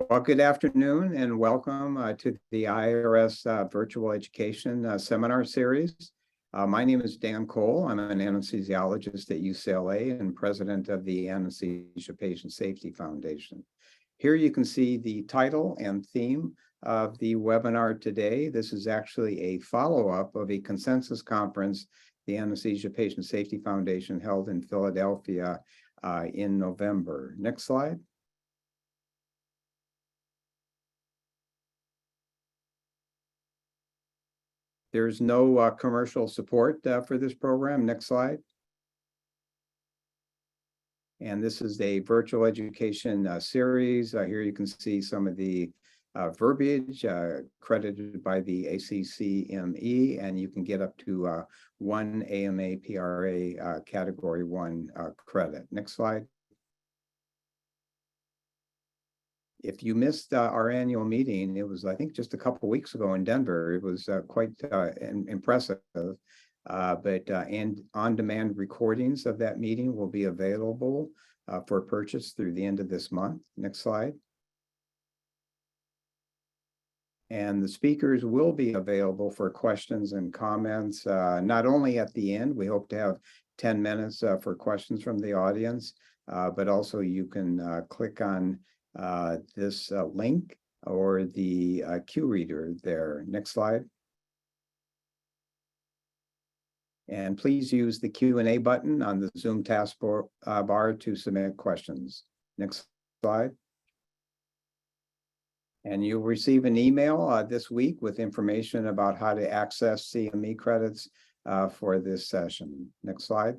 Well, good afternoon and welcome to the IARS Virtual Education Seminar Series. My name is Dan Cole. I'm an anesthesiologist at UCLA and president of the Anesthesia Patient Safety Foundation. Here you can see the title and theme of the webinar today. This is actually a follow-up of a consensus conference the Anesthesia Patient Safety Foundation held in Philadelphia in November. Next slide. There's no commercial support for this program. Next slide. And this is a virtual education series. Here you can see some of the verbiage credited by the ACCME, and you can get up to 1 AMA PRA Category 1 credit. Next slide. If you missed our annual meeting, it was, I think, just a couple of weeks ago in Denver. It was quite impressive. And on-demand recordings of that meeting will be available for purchase through the end of this month. Next slide. And the speakers will be available for questions and comments, not only at the end. We hope to have 10 minutes for questions from the audience, but also you can click on this link or the Q reader there. Next slide. And please use the Q&A button on the Zoom taskbar to submit questions. Next slide. And you'll receive an email this week with information about how to access CME credits for this session. Next slide.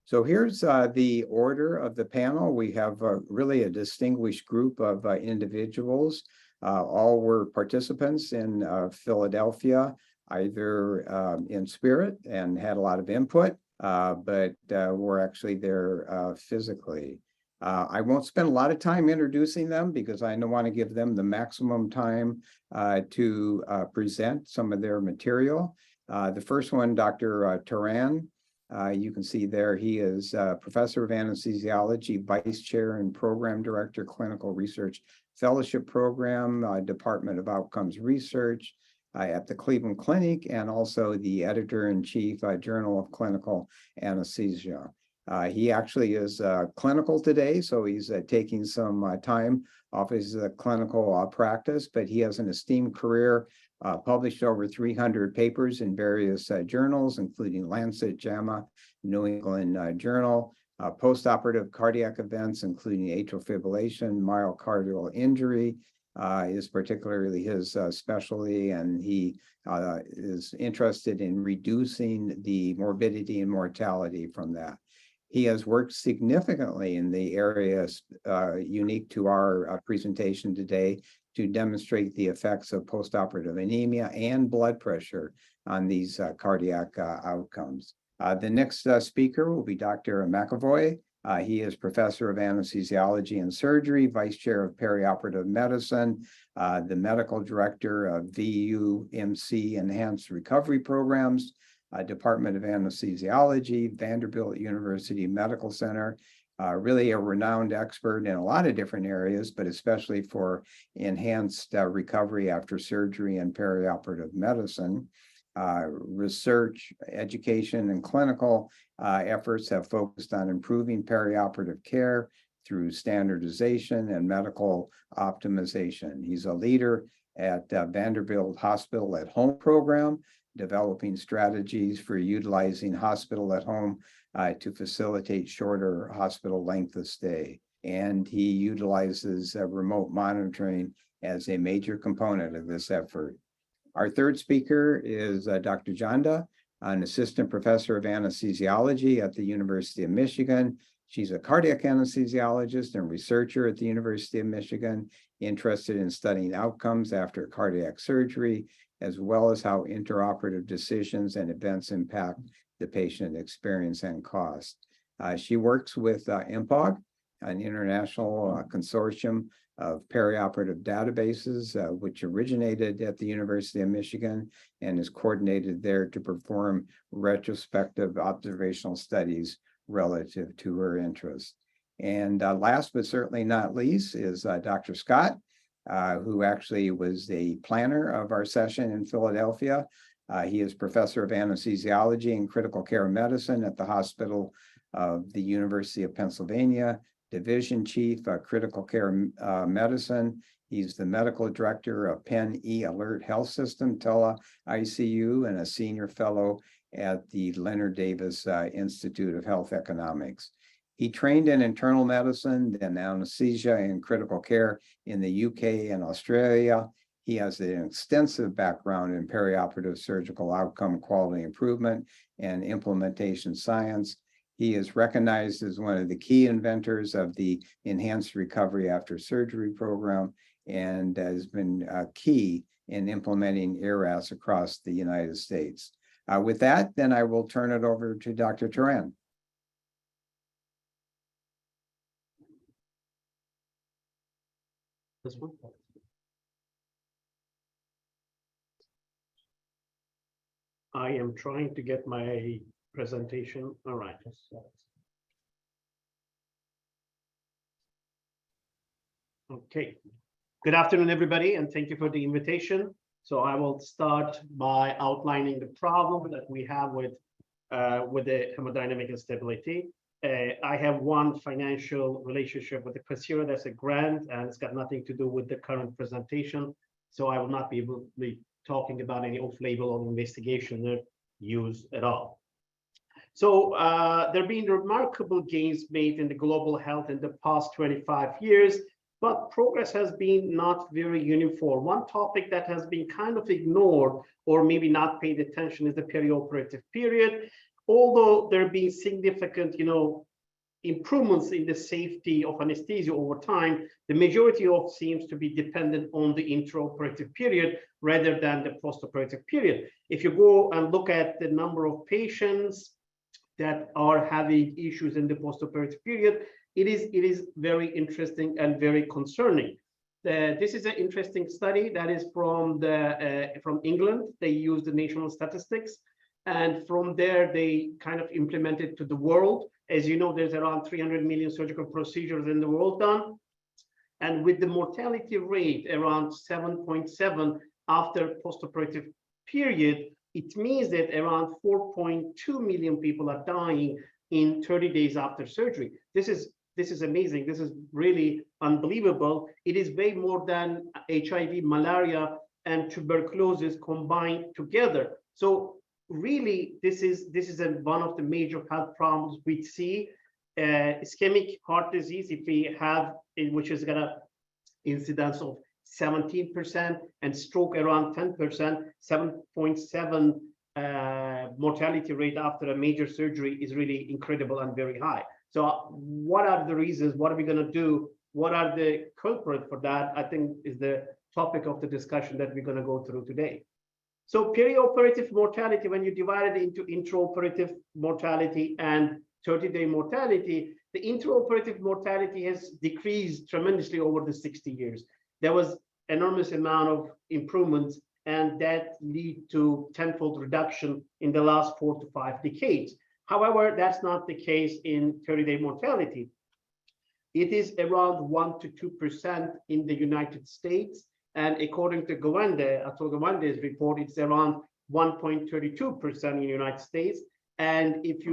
So here's the order of the panel. We have really a distinguished group of individuals. All were participants in Philadelphia, either in spirit and had a lot of input, but were actually there physically. I won't spend a lot of time introducing them because I don't want to give them the maximum time to present some of their material. The first one, Dr. Turan. You can see there he is professor of anesthesiology, vice chair and program director, clinical research fellowship program, Department of Outcomes Research at the Cleveland Clinic, and also the editor-in-chief, Journal of Clinical Anesthesia. He actually is clinical today, so he's taking some time off his clinical practice, but he has an esteemed career. Published over 300 papers in various journals, including Lancet, JAMA, New England Journal, postoperative cardiac events, including atrial fibrillation, myocardial injury is particularly his specialty, and he is interested in reducing the morbidity and mortality from that. He has worked significantly in the areas unique to our presentation today to demonstrate the effects of postoperative anemia and blood pressure on these cardiac outcomes. The next speaker will be Dr. McEvoy. He is professor of anesthesiology and surgery, vice chair of perioperative medicine, the medical director of VUMC Enhanced Recovery Programs, Department of Anesthesiology, Vanderbilt University Medical Center. Really a renowned expert in a lot of different areas, but especially for enhanced recovery after surgery and perioperative medicine. Research, education, and clinical efforts have focused on improving perioperative care through standardization and medical optimization. He's a leader at Vanderbilt Hospital at Home program, developing strategies for utilizing hospital at home to facilitate shorter hospital length of stay. And he utilizes remote monitoring as a major component of this effort. Our third speaker is Dr. Janda, an assistant professor of anesthesiology at the University of Michigan. She's a cardiac anesthesiologist and researcher at the University of Michigan, interested in studying outcomes after cardiac surgery, as well as how intraoperative decisions and events impact the patient experience and cost. She works with IMPOG, an international consortium of perioperative databases, which originated at the University of Michigan and is coordinated there to perform retrospective observational studies relative to her interest. And last but certainly not least is Dr. Scott, who actually was the planner of our session in Philadelphia. He is professor of anesthesiology and critical care medicine at the Hospital of the University of Pennsylvania, division chief of critical care medicine. He's the medical director of Penn E-Alert Health System, Tele ICU, and a senior fellow at the Leonard Davis Institute of Health Economics. He trained in internal medicine, then anesthesia and critical care in the UK and Australia. He has an extensive background in perioperative surgical outcome quality improvement and implementation science. He is recognized as one of the key inventors of the Enhanced Recovery After Surgery program and has been key in implementing IARS across the United States. With that, then I will turn it over to Dr. Turan. This one? I am trying to get my presentation. All right. Okay. Good afternoon, everybody, and thank you for the invitation. So I will start by outlining the problem that we have with the hemodynamic instability. I have one financial relationship with the Casira. That's a grant, and it's got nothing to do with the current presentation. So I will not be able to be talking about any off-label or investigation use at all. So there have been remarkable gains made in the global health in the past 25 years, but progress has been not very uniform. One topic that has been kind of ignored or maybe not paid attention is the perioperative period. Although there have been significant, improvements in the safety of anesthesia over time, the majority of seems to be dependent on the intraoperative period rather than the postoperative period. If you go and look at the number of patients that are having issues in the postoperative period, it is very interesting and very concerning. This is an interesting study that is from England. They use the national statistics, and from there they kind of implemented to the world. As you know, there's around 300 million surgical procedures in the world done, and with the mortality rate around 7.7 after postoperative period, it means that around 4.2 million people are dying in 30 days after surgery. This is amazing. This is really unbelievable. It is way more than HIV, malaria, and tuberculosis combined together. So really, this is one of the major health problems we see. Ischemic heart disease, if we have, which is got a incidence of 17%, and stroke around 10%, 7.7 mortality rate after a major surgery is really incredible and very high. So what are the reasons? What are we going to do? What are the culprits for that? I think is the topic of the discussion that we're going to go through today. So perioperative mortality, when you divide it into intraoperative mortality and 30-day mortality, the intraoperative mortality has decreased tremendously over the 60 years. There was enormous amount of improvements, and that lead to tenfold reduction in the last 4 to 5 decades. However, that's not the case in 30-day mortality. It is around 1 to 2% in the United States. And according to Atul Gawande's report, it's around 1.32% in the United States. And if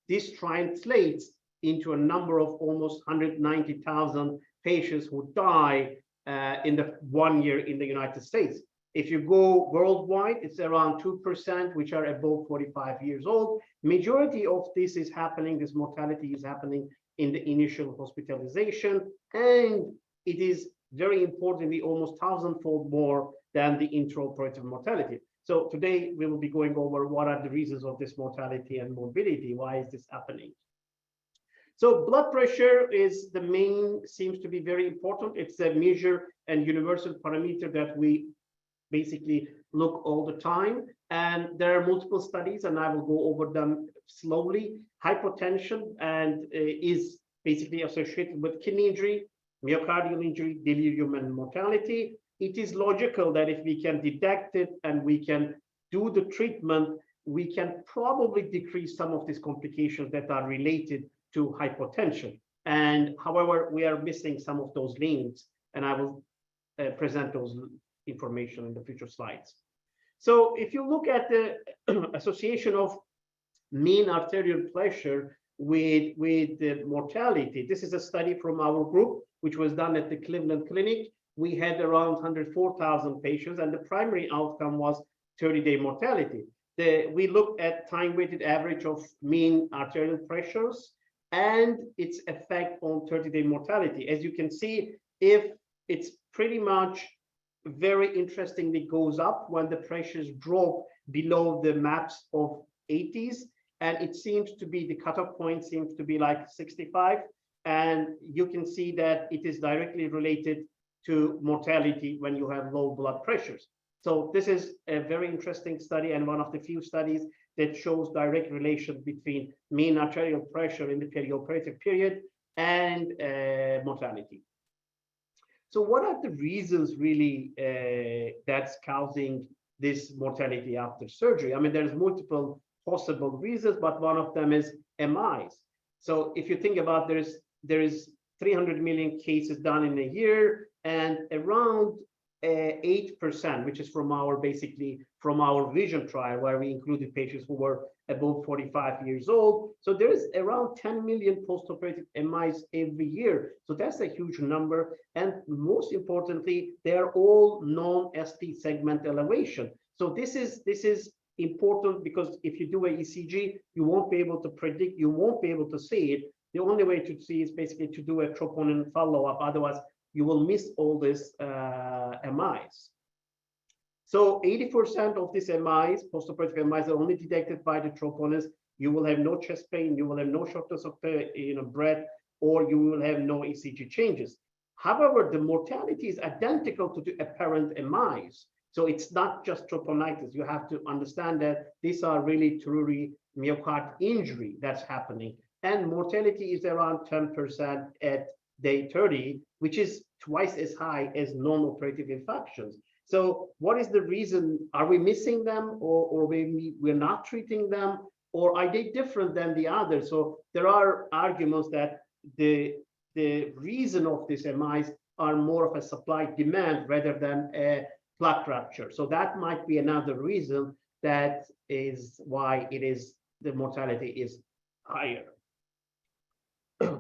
this translates into a number of almost 190,000 patients who die in the 1 year in the United States. If you go worldwide, it's around 2%, which are above 45 years old. Majority of this mortality is happening in the initial hospitalization, and it is very importantly almost 1,000-fold more than the intraoperative mortality. So today we will be going over what are the reasons of this mortality and morbidity. Why is this happening? So blood pressure is the main, seems to be very important. It's a measure and universal parameter that we basically look all the time. And there are multiple studies, and I will go over them slowly. Hypotension is basically associated with kidney injury, myocardial injury, delirium, and mortality. It is logical that if we can detect it and we can do the treatment, we can probably decrease some of these complications that are related to hypotension. And however, we are missing some of those links, and I will present those information in the future slides. So if you look at the association of mean arterial pressure with the mortality, this is a study from our group, which was done at the Cleveland Clinic. We had around 104,000 patients, and the primary outcome was 30-day mortality. We looked at time-weighted average of mean arterial pressures and its effect on 30-day mortality. As you can see, if it's pretty much very interestingly goes up when the pressures drop below the maps of 80s, and it seems to be the cutoff point seems to be like 65, and you can see that it is directly related to mortality when you have low blood pressures. So this is a very interesting study, and one of the few studies that shows direct relation between mean arterial pressure in the perioperative period and mortality. So what are the reasons really that's causing this mortality after surgery? I mean, there's multiple possible reasons, but one of them is MIs. So if you think about there is 300 million cases done in a year, and around 8%, which is from our basically from our vision trial, where we included patients who were above 45 years old. So there is around 10 million postoperative MIs every year. So that's a huge number. And most importantly, they're all non-ST segment elevation. So this is important, because if you do a ECG, you won't be able to predict, you won't be able to see it. The only way to see is basically to do a troponin follow-up. Otherwise, you will miss all these MIs. So 80% of these MIs, postoperative MIs, are only detected by the troponins. You will have no chest pain, you will have no shortness of breath, or you will have no ECG changes. However, the mortality is identical to the apparent MIs. So it's not just troponitis. You have to understand that these are really truly myocardial injury that's happening. And mortality is around 10% at day 30, which is twice as high as non-operative infections. So what is the reason? Are we missing them, or we're not treating them, or are they different than the others? So there are arguments that the reason of these MIs are more of a supply demand rather than a plaque rupture. So that might be another reason that is why the mortality is higher.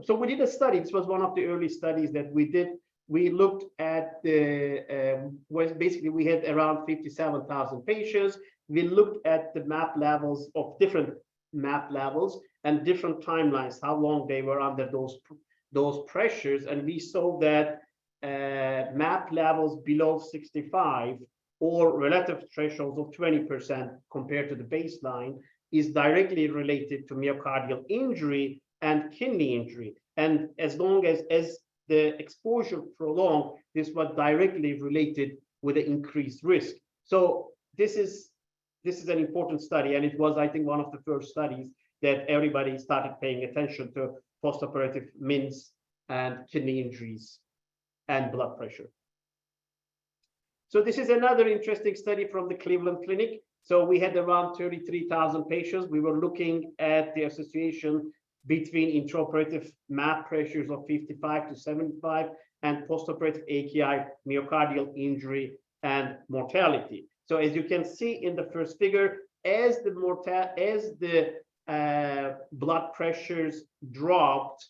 So we did a study. This was one of the early studies that we did. We looked at basically we had around 57,000 patients. We looked at the MAP levels of different MAP levels and different timelines, how long they were under those pressures, and we saw that MAP levels below 65 or relative thresholds of 20% compared to the baseline is directly related to myocardial injury and kidney injury. And as long as the exposure prolonged, this was directly related with the increased risk. So this is an important study, and it was, I think, one of the first studies that everybody started paying attention to postoperative MINS and kidney injuries and blood pressure. So this is another interesting study from the Cleveland Clinic. So we had around 33,000 patients. We were looking at the association between intraoperative MAP pressures of 55 to 75 and postoperative AKI, myocardial injury, and mortality. So as you can see in the first figure, as the blood pressures dropped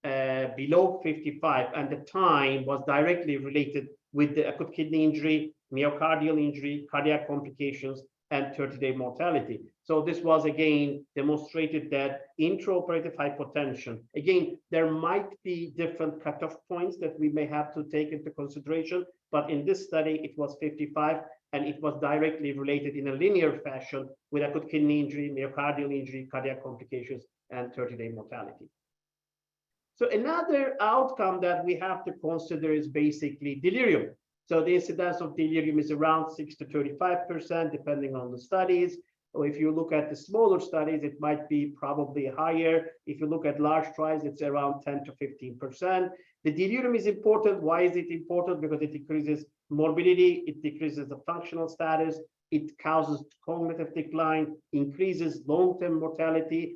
below 55, and the time was directly related with the acute kidney injury, myocardial injury, cardiac complications, and 30-day mortality. So this was again demonstrated that intraoperative hypotension, again, there might be different cutoff points that we may have to take into consideration, but in this study it was 55, and it was directly related in a linear fashion with acute kidney injury, myocardial injury, cardiac complications, and 30-day mortality. So another outcome that we have to consider is basically delirium. So the incidence of delirium is around 6 to 35%, depending on the studies. So if you look at the smaller studies, it might be probably higher. If you look at large trials, it's around 10 to 15%. The delirium is important. Why is it important? Because it decreases morbidity, it decreases the functional status, it causes cognitive decline, increases long-term mortality.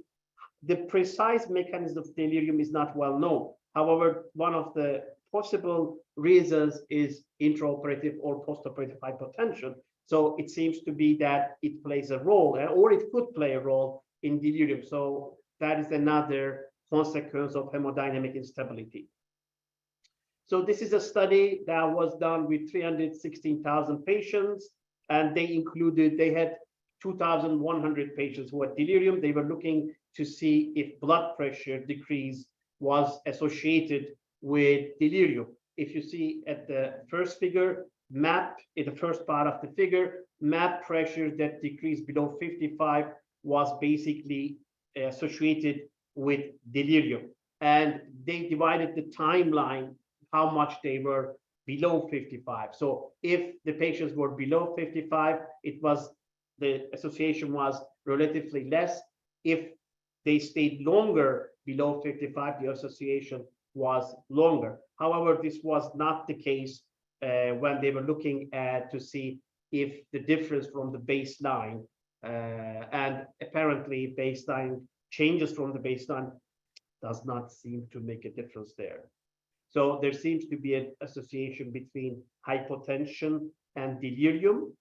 the precise mechanism of delirium is not well known. However, one of the possible reasons is intraoperative or postoperative hypotension. So it seems to be that it plays a role, or it could play a role in delirium. So that is another consequence of hemodynamic instability. So this is a study that was done with 316,000 patients, and they had 2,100 patients who had delirium. They were looking to see if blood pressure decrease was associated with delirium. If you see at the first figure, MAP, in the first part of the figure, MAP pressure that decreased below 55 was basically associated with delirium. And they divided the timeline, how much they were below 55. So if the patients were below 55, the association was relatively less. If they stayed longer below 55, the association was longer. However, this was not the case when they were looking at to see if the difference from the baseline and apparently baseline changes from the baseline does not seem to make a difference there. So there seems to be an association between hypotension and delirium.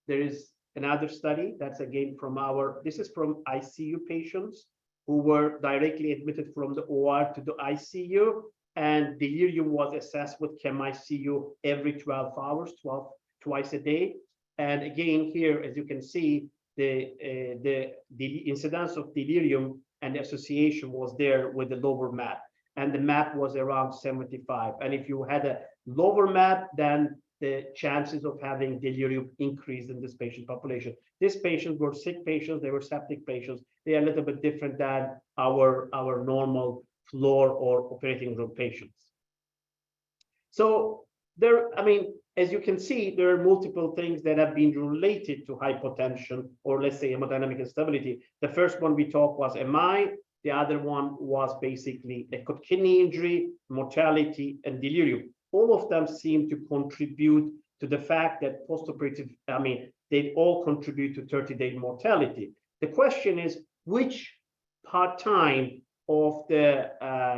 There is another study that's again from this is from ICU patients who were directly admitted from the OR to the ICU, and delirium was assessed with ChemICU every 12 hours, twice a day. And again, here, as you can see, the incidence of delirium and association was there with the lower MAP, and the MAP was around 75. And if you had a lower MAP, then the chances of having delirium increased in this patient population. These patients were sick patients, they were septic patients. They are a little bit different than our normal floor or operating room patients. So as you can see, there are multiple things that have been related to hypotension, or let's say hemodynamic instability. The first one we talked was MI. The other one was basically acute kidney injury, mortality, and delirium. All of them seem to contribute to the fact that postoperative, they all contribute to 30-day mortality. The question is, which part-time of the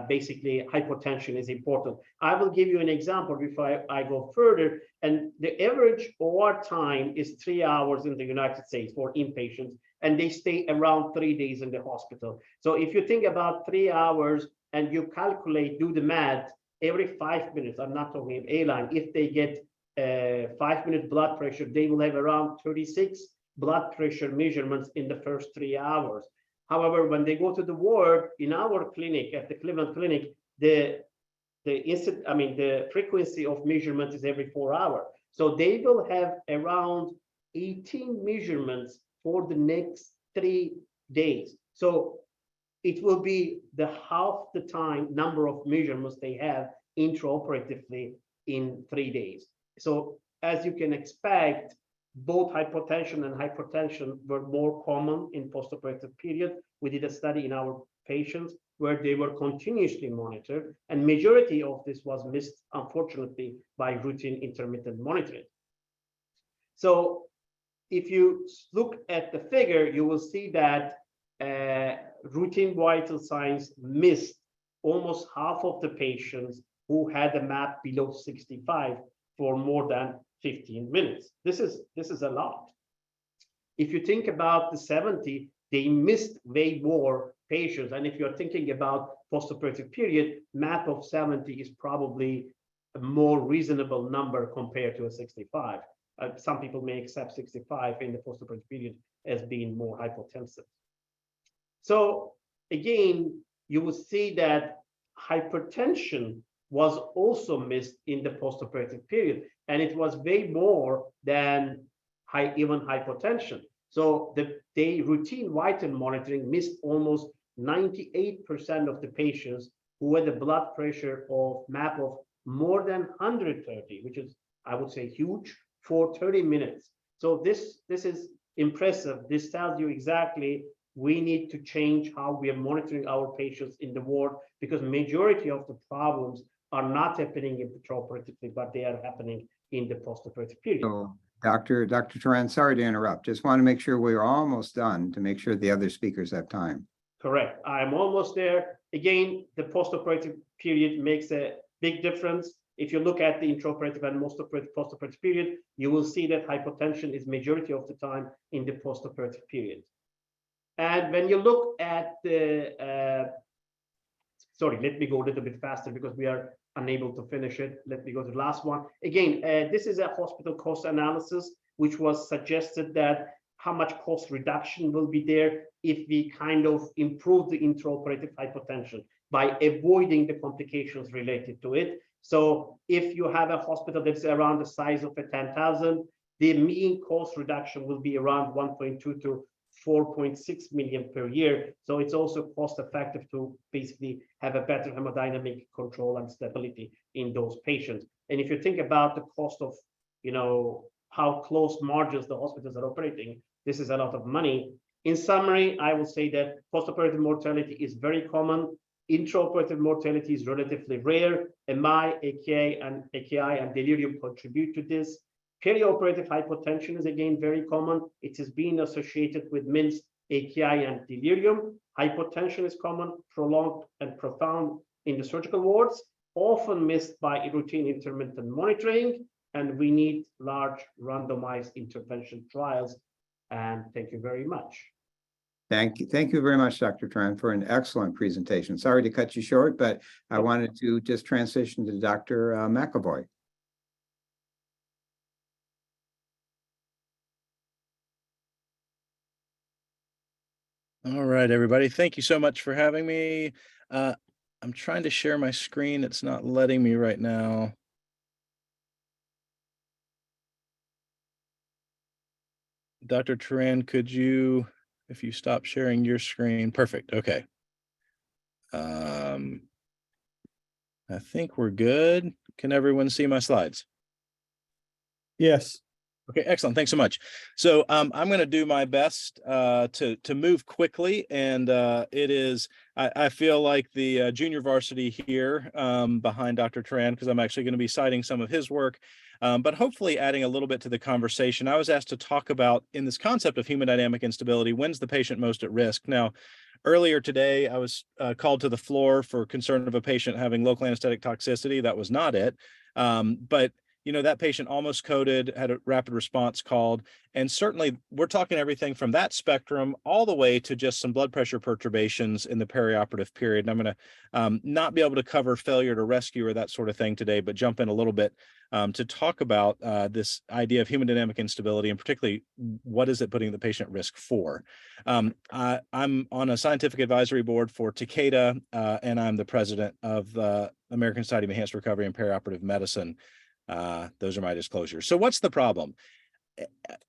basically hypotension is important? I will give you an example before I go further. And the average OR time is 3 hours in the United States for inpatients, and they stay around 3 days in the hospital. So if you think about 3 hours and you calculate, do the math, every 5 minutes, I'm not talking of A-line, if they get 5-minute blood pressure, they will have around 36 blood pressure measurements in the first 3 hours. However, when they go to the ward in our clinic, at the Cleveland Clinic, the frequency of measurement is every 4 hours. So they will have around 18 measurements for the next 3 days. So it will be the half the time number of measurements they have intraoperatively in 3 days. So as you can expect, both hypotension and hypertension were more common in postoperative period. We did a study in our patients where they were continuously monitored, and majority of this was missed, unfortunately, by routine intermittent monitoring. So if you look at the figure, you will see that routine vital signs missed almost half of the patients who had a MAP below 65 for more than 15 minutes. This is a lot. If you think about the 70, they missed way more patients. And if you're thinking about postoperative period, MAP of 70 is probably a more reasonable number compared to a 65. Some people may accept 65 in the postoperative period as being more hypotensive. So again, you will see that hypertension was also missed in the postoperative period, and it was way more than even hypotension. So the routine vital monitoring missed almost 98% of the patients who had a blood pressure of MAP of more than 130, which is, I would say, huge, for 30 minutes. So this is impressive. This tells you exactly we need to change how we are monitoring our patients in the ward, because majority of the problems are not happening intraoperatively, but they are happening in the postoperative period. So, Dr. Turan, sorry to interrupt. Just want to make sure we're almost done to make sure the other speakers have time. Correct. I'm almost there. Again, the postoperative period makes a big difference. If you look at the intraoperative and postoperative period, you will see that hypotension is majority of the time in the postoperative period. And when you look at the, sorry, let me go a little bit faster because we are unable to finish it. Let me go to the last one. Again, this is a hospital cost analysis, which was suggested that how much cost reduction will be there if we kind of improve the intraoperative hypotension by avoiding the complications related to it. So if you have a hospital that's around the size of a 10,000, the mean cost reduction will be around 1.2 to 4.6 million per year. So it's also cost effective to basically have a better hemodynamic control and stability in those patients. And if you think about the cost of, you know, how close margins the hospitals are operating, this is a lot of money. In summary, I will say that postoperative mortality is very common. Intraoperative mortality is relatively rare. MI, AKI, and delirium contribute to this. Perioperative hypotension is again very common. It has been associated with MINS, AKI, and delirium. Hypotension is common, prolonged, and profound in the surgical wards, often missed by routine intermittent monitoring. And we need large randomized intervention trials. And thank you very much. Thank you very much, Dr. Turan, for an excellent presentation. Sorry to cut you short, but I wanted to just transition to Dr. McEvoy. All right, everybody. Thank you so much for having me. I'm trying to share my screen. It's not letting me right now. Dr. Turan, could you, if you stop sharing your screen, perfect. Okay. I think we're good. Can everyone see my slides? Yes. Okay, excellent. Thanks so much. So I'm going to do my best to move quickly, and I feel like the junior varsity here behind Dr. Turan, because I'm actually going to be citing some of his work, but hopefully adding a little bit to the conversation. I was asked to talk about, in this concept of hemodynamic instability, when's the patient most at risk? Now, earlier today, I was called to the floor for concern of a patient having local anesthetic toxicity. That was not it, but you know, that patient almost coded, had a rapid response called, and certainly we're talking everything from that spectrum all the way to just some blood pressure perturbations in the perioperative period. And I'm going to not be able to cover failure to rescue or that sort of thing today, but jump in a little bit to talk about this idea of hemodynamic instability, and particularly what is it putting the patient at risk for. I'm on a scientific advisory board for Takeda, and I'm the president of the American Society of Enhanced Recovery and Perioperative Medicine. Those are my disclosures. So what's the problem?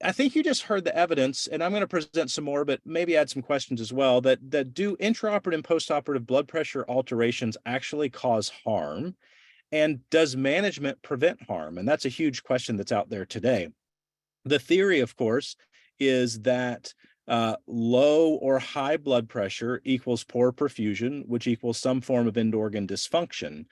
I think you just heard the evidence, and I'm going to present some more, but maybe add some questions as well, that do intraoperative and postoperative blood pressure alterations actually cause harm? And does management prevent harm? And that's a huge question that's out there today. The theory, of course, is that low or high blood pressure equals poor perfusion, which equals some form of end organ dysfunction.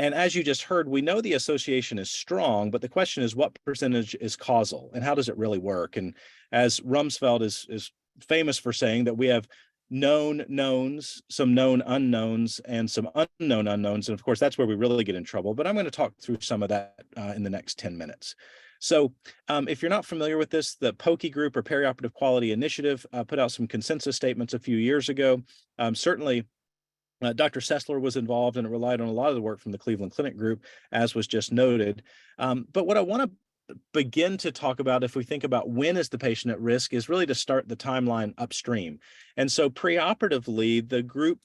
And as you just heard, we know the association is strong, but the question is what percentage is causal and how does it really work? And as Rumsfeld is famous for saying, that we have known knowns, some known unknowns, and some unknown unknowns. And of course, that's where we really get in trouble. But I'm going to talk through some of that in the next 10 minutes. So if you're not familiar with this, the POKI group, or Perioperative Quality Initiative, put out some consensus statements a few years ago. Certainly, Dr. Sessler was involved, and it relied on a lot of the work from the Cleveland Clinic group, as was just noted. But what I want to begin to talk about, if we think about when is the patient at risk, is really to start the timeline upstream. And so preoperatively, the group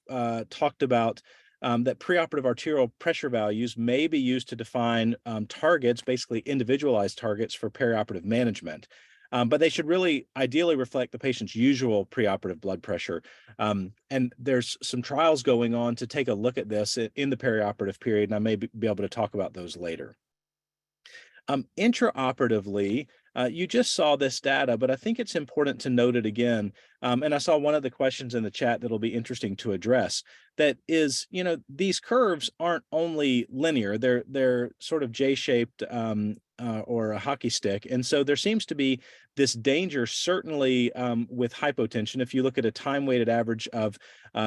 talked about that preoperative arterial pressure values may be used to define targets, basically individualized targets for perioperative management. But they should really ideally reflect the patient's usual preoperative blood pressure. And there's some trials going on to take a look at this in the perioperative period, and I may be able to talk about those later. Intraoperatively, you just saw this data, but I think it's important to note it again. And I saw one of the questions in the chat that'll be interesting to address. That is, these curves aren't only linear; they're sort of J-shaped or a hockey stick, and so there seems to be this danger, certainly with hypotension. If you look at a time-weighted average of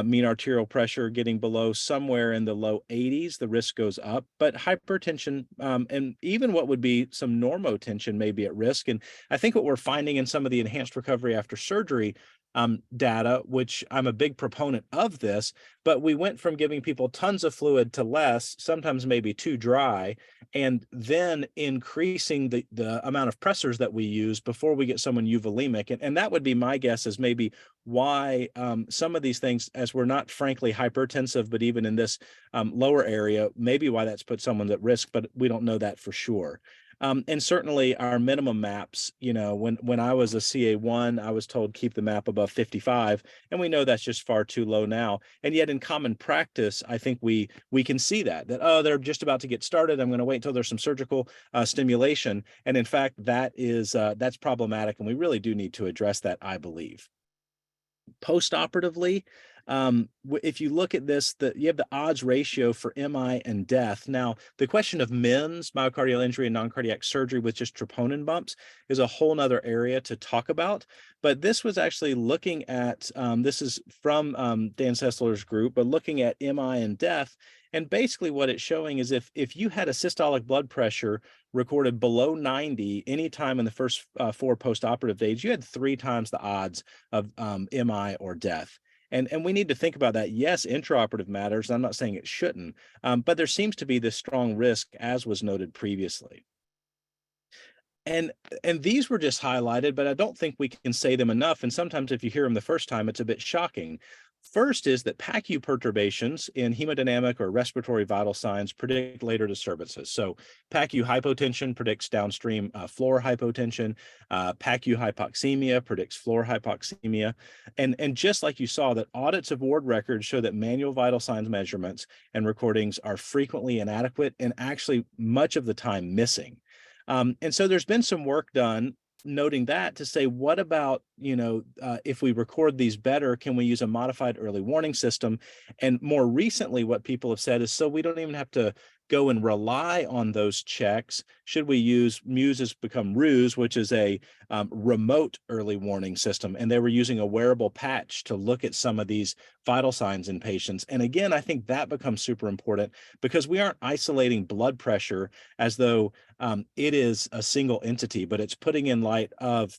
mean arterial pressure getting below somewhere in the low 80s, the risk goes up. But hypertension and even what would be some normotension may be at risk. And I think what we're finding in some of the enhanced recovery after surgery data, which I'm a big proponent of this, but we went from giving people tons of fluid to less, sometimes maybe too dry, and then increasing the amount of pressors that we use before we get someone euvolemic. And that would be my guess is maybe why some of these things, as we're not frankly hypertensive, but even in this lower area, maybe why that's put someone at risk, but we don't know that for sure. And certainly our minimum maps, when I was a CA1, I was told keep the map above 55, and we know that's just far too low now. And yet in common practice, I think we can see that oh, they're just about to get started. I'm going to wait until there's some surgical stimulation. And in fact, that's problematic, and we really do need to address that, I believe. Postoperatively, if you look at this, you have the odds ratio for MI and death. Now, the question of MINS, myocardial injury and non-cardiac surgery with just troponin bumps, is a whole nother area to talk about. But this was actually looking at, this is from Dan Sessler's group, but looking at MI and death. And basically what it's showing is if you had a systolic blood pressure recorded below 90 anytime in the first 4 postoperative days, you had 3 times the odds of MI or death. And we need to think about that. Yes, intraoperative matters. I'm not saying it shouldn't, but there seems to be this strong risk, as was noted previously. And these were just highlighted, but I don't think we can say them enough. And sometimes if you hear them the first time, it's a bit shocking. First is that PACU perturbations in hemodynamic or respiratory vital signs predict later disturbances. So PACU hypotension predicts downstream floor hypotension. PACU hypoxemia predicts floor hypoxemia. And just like you saw, that audits of ward records show that manual vital signs measurements and recordings are frequently inadequate and actually much of the time missing. And so there's been some work done noting that to say, what about, if we record these better, can we use a modified early warning system? And more recently, what people have said is, so we don't even have to go and rely on those checks. Should we use Muse has become Ruse, which is a remote early warning system. And they were using a wearable patch to look at some of these vital signs in patients. And again, I think that becomes super important because we aren't isolating blood pressure as though it is a single entity, but it's putting in light of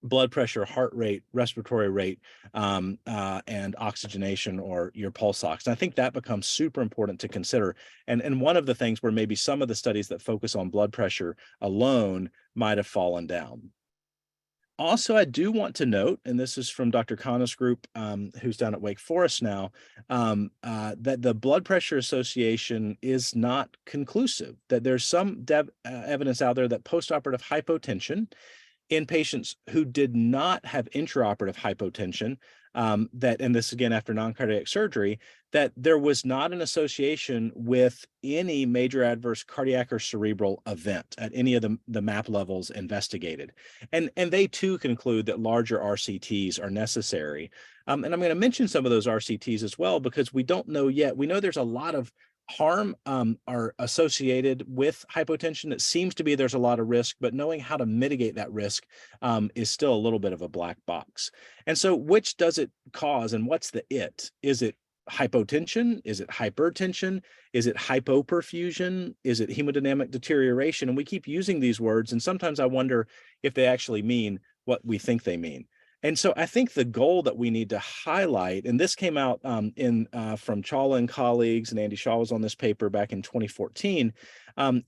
blood pressure, heart rate, respiratory rate, and oxygenation or your pulse ox. And I think that becomes super important to consider. And one of the things where maybe some of the studies that focus on blood pressure alone might have fallen down. Also, I do want to note, and this is from Dr. Khanna's group, who's down at Wake Forest now, that the blood pressure association is not conclusive, that there's some evidence out there that postoperative hypotension in patients who did not have intraoperative hypotension, and this again after non-cardiac surgery, that there was not an association with any major adverse cardiac or cerebral event at any of the MAP levels investigated. And they too conclude that larger RCTs are necessary. And I'm going to mention some of those RCTs as well, because we don't know yet. We know there's a lot of harm are associated with hypotension. It seems to be there's a lot of risk, but knowing how to mitigate that risk is still a little bit of a black box. And so which does it cause and what's the it? Is it hypotension? Is it hypertension? Is it hypoperfusion? Is it hemodynamic deterioration? And we keep using these words, and sometimes I wonder if they actually mean what we think they mean. And so I think the goal that we need to highlight, and this came out from Chawla and colleagues, and Andy Shaw was on this paper back in 2014,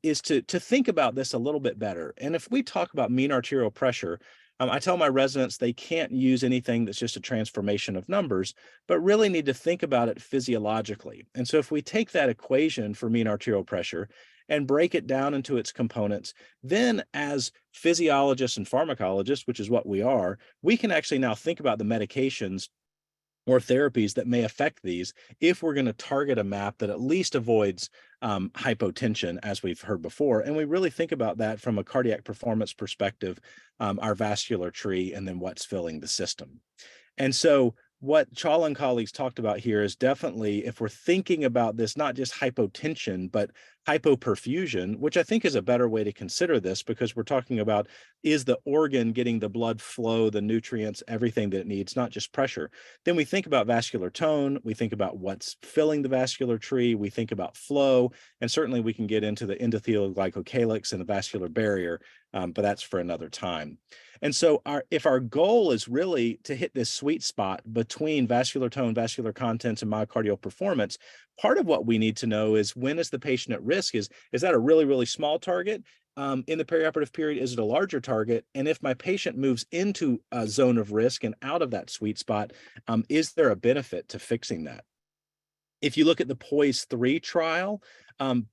is to think about this a little bit better. And if we talk about mean arterial pressure, I tell my residents they can't use anything that's just a transformation of numbers, but really need to think about it physiologically. And so if we take that equation for mean arterial pressure and break it down into its components, then as physiologists and pharmacologists, which is what we are, we can actually now think about the medications or therapies that may affect these if we're going to target a MAP that at least avoids hypotension, as we've heard before. And we really think about that from a cardiac performance perspective, our vascular tree, and then what's filling the system. And so what Chawla and colleagues talked about here is definitely, if we're thinking about this, not just hypotension, but hypoperfusion, which I think is a better way to consider this, because we're talking about, is the organ getting the blood flow, the nutrients, everything that it needs, not just pressure. Then we think about vascular tone, we think about what's filling the vascular tree, we think about flow, and certainly we can get into the endothelial glycocalyx and the vascular barrier, but that's for another time. And so if our goal is really to hit this sweet spot between vascular tone, vascular contents, and myocardial performance, part of what we need to know is, when is the patient at risk? Is that a really, really small target in the perioperative period? Is it a larger target? And if my patient moves into a zone of risk and out of that sweet spot, is there a benefit to fixing that? If you look at the POISE 3 trial,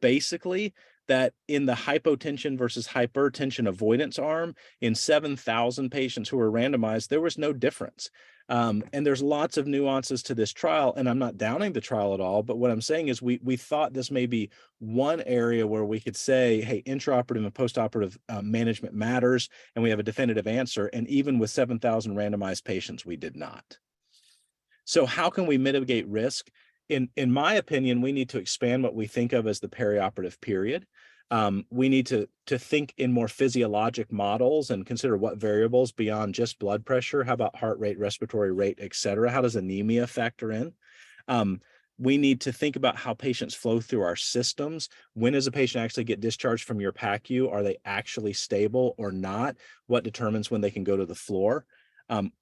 basically, that in the hypotension versus hypertension avoidance arm, in 7,000 patients who were randomized, there was no difference. And there's lots of nuances to this trial, and I'm not downing the trial at all, but what I'm saying is we thought this may be one area where we could say, hey, intraoperative and postoperative management matters, and we have a definitive answer. And even with 7,000 randomized patients, we did not. So how can we mitigate risk? In my opinion, we need to expand what we think of as the perioperative period. We need to think in more physiologic models and consider what variables beyond just blood pressure. How about heart rate, respiratory rate, et cetera? How does anemia factor in? We need to think about how patients flow through our systems. When does a patient actually get discharged from your PACU? Are they actually stable or not? What determines when they can go to the floor?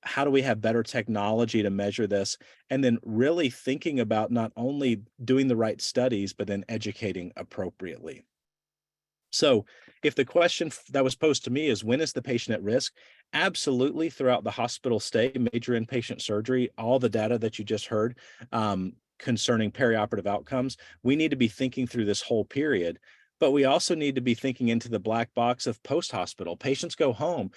How do we have better technology to measure this? And then really thinking about not only doing the right studies, but then educating appropriately. So if the question that was posed to me is, when is the patient at risk? Absolutely, throughout the hospital stay, major inpatient surgery, all the data that you just heard concerning perioperative outcomes, we need to be thinking through this whole period. But we also need to be thinking into the black box of post-hospital. Patients go home.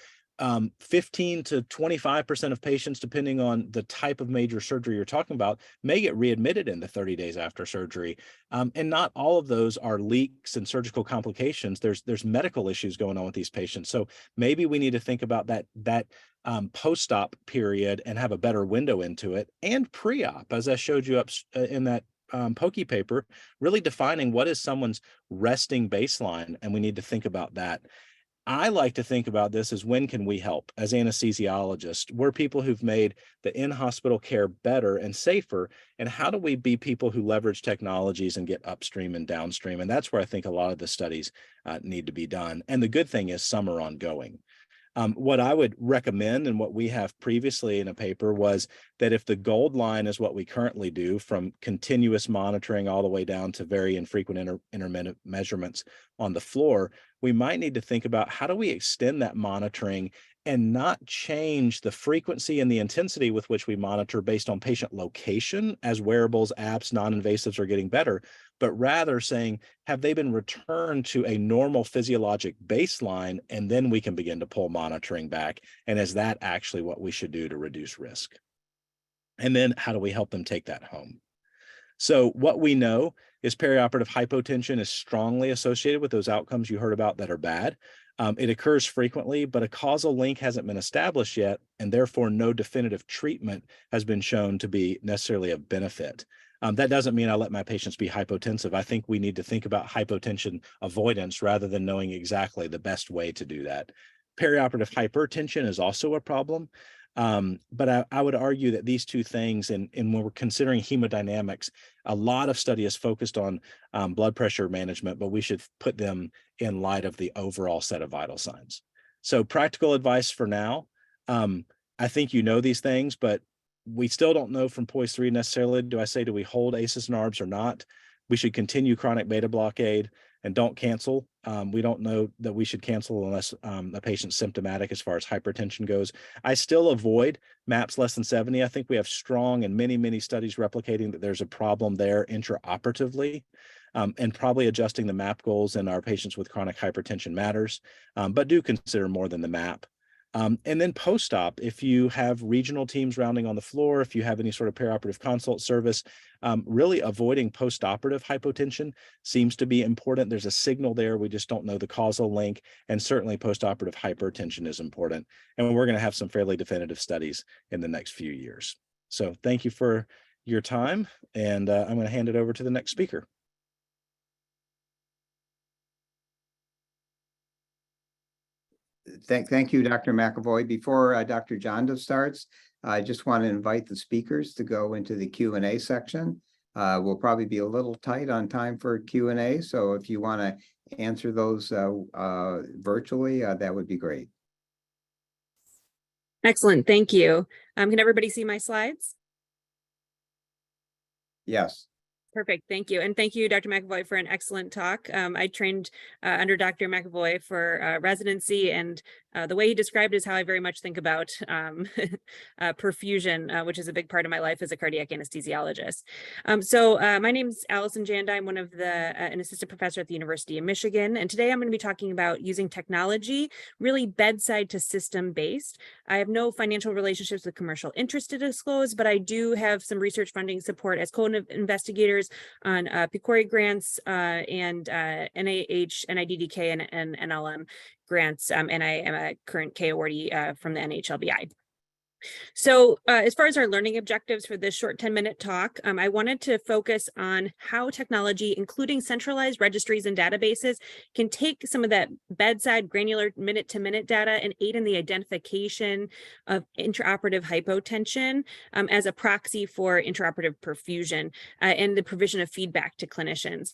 15 to 25% of patients, depending on the type of major surgery you're talking about, may get readmitted in the 30 days after surgery. And not all of those are leaks and surgical complications. There's medical issues going on with these patients. So maybe we need to think about that post-op period and have a better window into it, and pre-op, as I showed you up in that pokey paper, really defining what is someone's resting baseline, and we need to think about that. I like to think about this as, when can we help as anesthesiologists? We're people who've made the in-hospital care better and safer, and how do we be people who leverage technologies and get upstream and downstream? And that's where I think a lot of the studies need to be done. And the good thing is some are ongoing. What I would recommend, and what we have previously in a paper, was that if the gold line is what we currently do, from continuous monitoring all the way down to very infrequent intermittent measurements on the floor, we might need to think about, how do we extend that monitoring and not change the frequency and the intensity with which we monitor based on patient location, as wearables, apps, non-invasives are getting better, but rather saying, have they been returned to a normal physiologic baseline? And then we can begin to pull monitoring back. And is that actually what we should do to reduce risk? And then how do we help them take that home? So what we know is perioperative hypotension is strongly associated with those outcomes you heard about that are bad. It occurs frequently, but a causal link hasn't been established yet, and therefore no definitive treatment has been shown to be necessarily of benefit. That doesn't mean I let my patients be hypotensive. I think we need to think about hypotension avoidance rather than knowing exactly the best way to do that. Perioperative hypertension is also a problem. But I would argue that these two things, and when we're considering hemodynamics, a lot of study is focused on blood pressure management, but we should put them in light of the overall set of vital signs. So practical advice for now, I think you know these things, but we still don't know from POISE 3 necessarily. Do we hold ACEs and ARBs or not? We should continue chronic beta blockade and don't cancel. We don't know that we should cancel unless a patient's symptomatic as far as hypertension goes. I still avoid MAPS less than 70. I think we have strong and many studies replicating that there's a problem there intraoperatively, and probably adjusting the MAP goals in our patients with chronic hypertension matters, but do consider more than the MAP. And then post-op, if you have regional teams rounding on the floor, if you have any sort of perioperative consult service, really avoiding post-operative hypotension seems to be important. There's a signal there. We just don't know the causal link. And certainly post-operative hypertension is important. And we're going to have some fairly definitive studies in the next few years. So thank you for your time. And I'm going to hand it over to the next speaker. Thank you, Dr. McEvoy. Before Dr. Janda starts, I just want to invite the speakers to go into the Q&A section. We'll probably be a little tight on time for Q&A, so if you want to answer those virtually, that would be great. Excellent, thank you. Can everybody see my slides? Yes. Perfect, thank you. And thank you, Dr. McEvoy, for an excellent talk. I trained under Dr. McEvoy for residency, and the way he described is how I very much think about perfusion, which is a big part of my life as a cardiac anesthesiologist. My name is Allison Janda. I'm one of an assistant professor at the University of Michigan. And today I'm going to be talking about using technology, really bedside to system based. I have no financial relationships with commercial interest to disclose, but I do have some research funding support as co-investigators on PCORI grants and NIH, NIDDK, and NLM grants, and I am a current K awardee from the NHLBI. So as far as our learning objectives for this short 10-minute talk, I wanted to focus on how technology, including centralized registries and databases, can take some of that bedside granular minute-to-minute data and aid in the identification of intraoperative hypotension as a proxy for intraoperative perfusion and the provision of feedback to clinicians.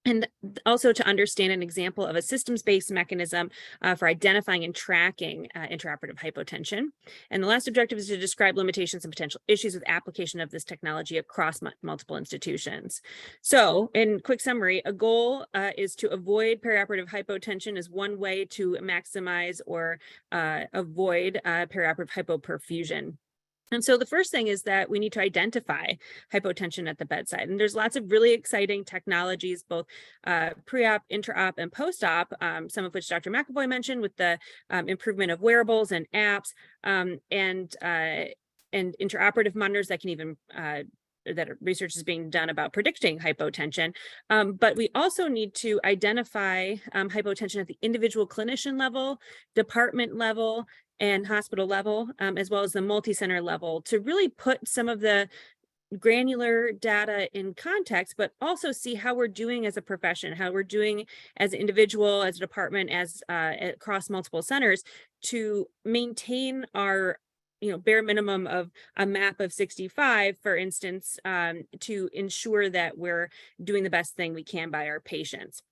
And also to understand an example of a systems-based mechanism for identifying and tracking intraoperative hypotension. And the last objective is to describe limitations and potential issues with application of this technology across multiple institutions. So in quick summary, a goal is to avoid perioperative hypotension is one way to maximize or avoid perioperative hypoperfusion. And so the first thing is that we need to identify hypotension at the bedside. And there's lots of really exciting technologies, both pre-op, intra-op, and post-op, some of which Dr. McEvoy mentioned with the improvement of wearables and apps and intraoperative monitors that can even that research is being done about predicting hypotension. But we also need to identify hypotension at the individual clinician level, department level, and hospital level, as well as the multi-center level, to really put some of the granular data in context, but also see how we're doing as a profession, how we're doing as an individual, as a department, as across multiple centers to maintain our bare minimum of a MAP of 65, for instance, to ensure that we're doing the best thing we can by our patients.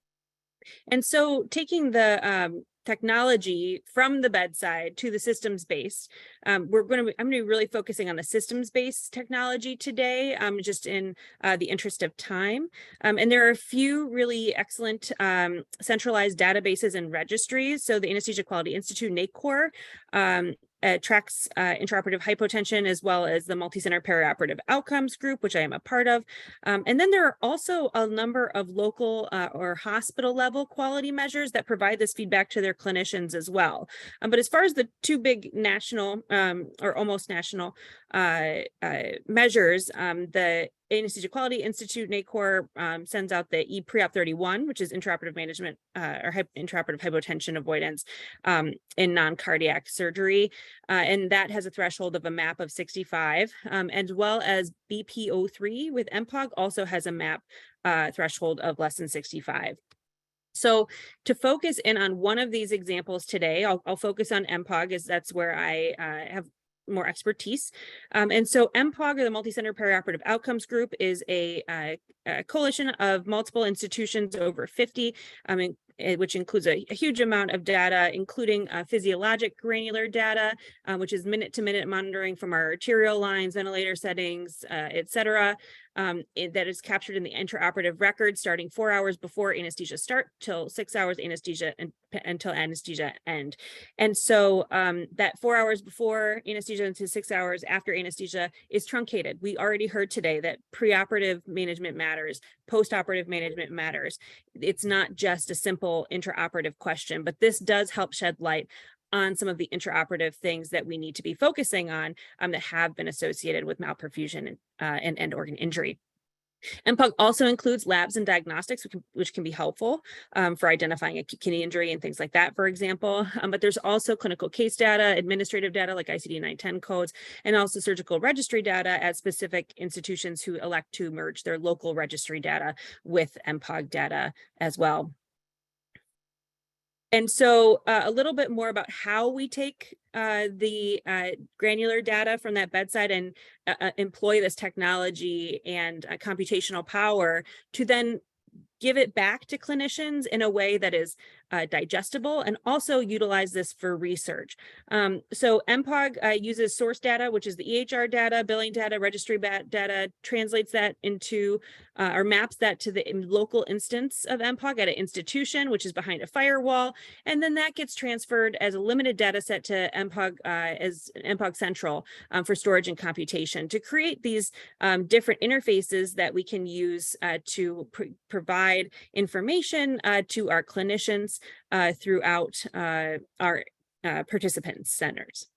And so taking the technology from the bedside to the systems-based, I'm going to be really focusing on the systems-based technology today, just in the interest of time. And there are a few really excellent centralized databases and registries. So the Anesthesia Quality Institute, NACOR, tracks intraoperative hypotension, as well as the multi-center perioperative outcomes group, which I am a part of. And then there are also a number of local or hospital level quality measures that provide this feedback to their clinicians as well. But as far as the two big national or almost national measures, the Anesthesia Quality Institute, NACOR, sends out the pre-op 31, which is intraoperative management or intraoperative hypotension avoidance in non-cardiac surgery. And that has a threshold of a MAP of 65, as well as BP03 with MPOG also has a MAP threshold of less than 65. So to focus in on one of these examples today, I'll focus on MPOG, as that's where I have more expertise. And so MPOG, or the Multi-Center Perioperative Outcomes Group, is a coalition of multiple institutions, over 50, which includes a huge amount of data, including physiologic granular data, which is minute-to-minute monitoring from our arterial lines, ventilator settings, et cetera, that is captured in the intraoperative record, starting 4 hours before anesthesia start till 6 hours anesthesia until anesthesia end. And so that 4 hours before anesthesia into 6 hours after anesthesia is truncated. We already heard today that preoperative management matters, postoperative management matters. It's not just a simple intraoperative question, but this does help shed light on some of the intraoperative things that we need to be focusing on that have been associated with malperfusion and end organ injury. MPOG also includes labs and diagnostics, which can be helpful for identifying a kidney injury and things like that, for example. But there's also clinical case data, administrative data like ICD-910 codes, and also surgical registry data at specific institutions who elect to merge their local registry data with MPOG data as well. And so a little bit more about how we take the granular data from that bedside and employ this technology and computational power to then give it back to clinicians in a way that is digestible, and also utilize this for research. So MPOG uses source data, which is the EHR data, billing data, registry data, translates that into or maps that to the local instance of MPOG at an institution, which is behind a firewall. And then that gets transferred as a limited data set to MPOG as MPOG Central for storage and computation to create these different interfaces that we can use to provide information to our clinicians throughout our participant centers.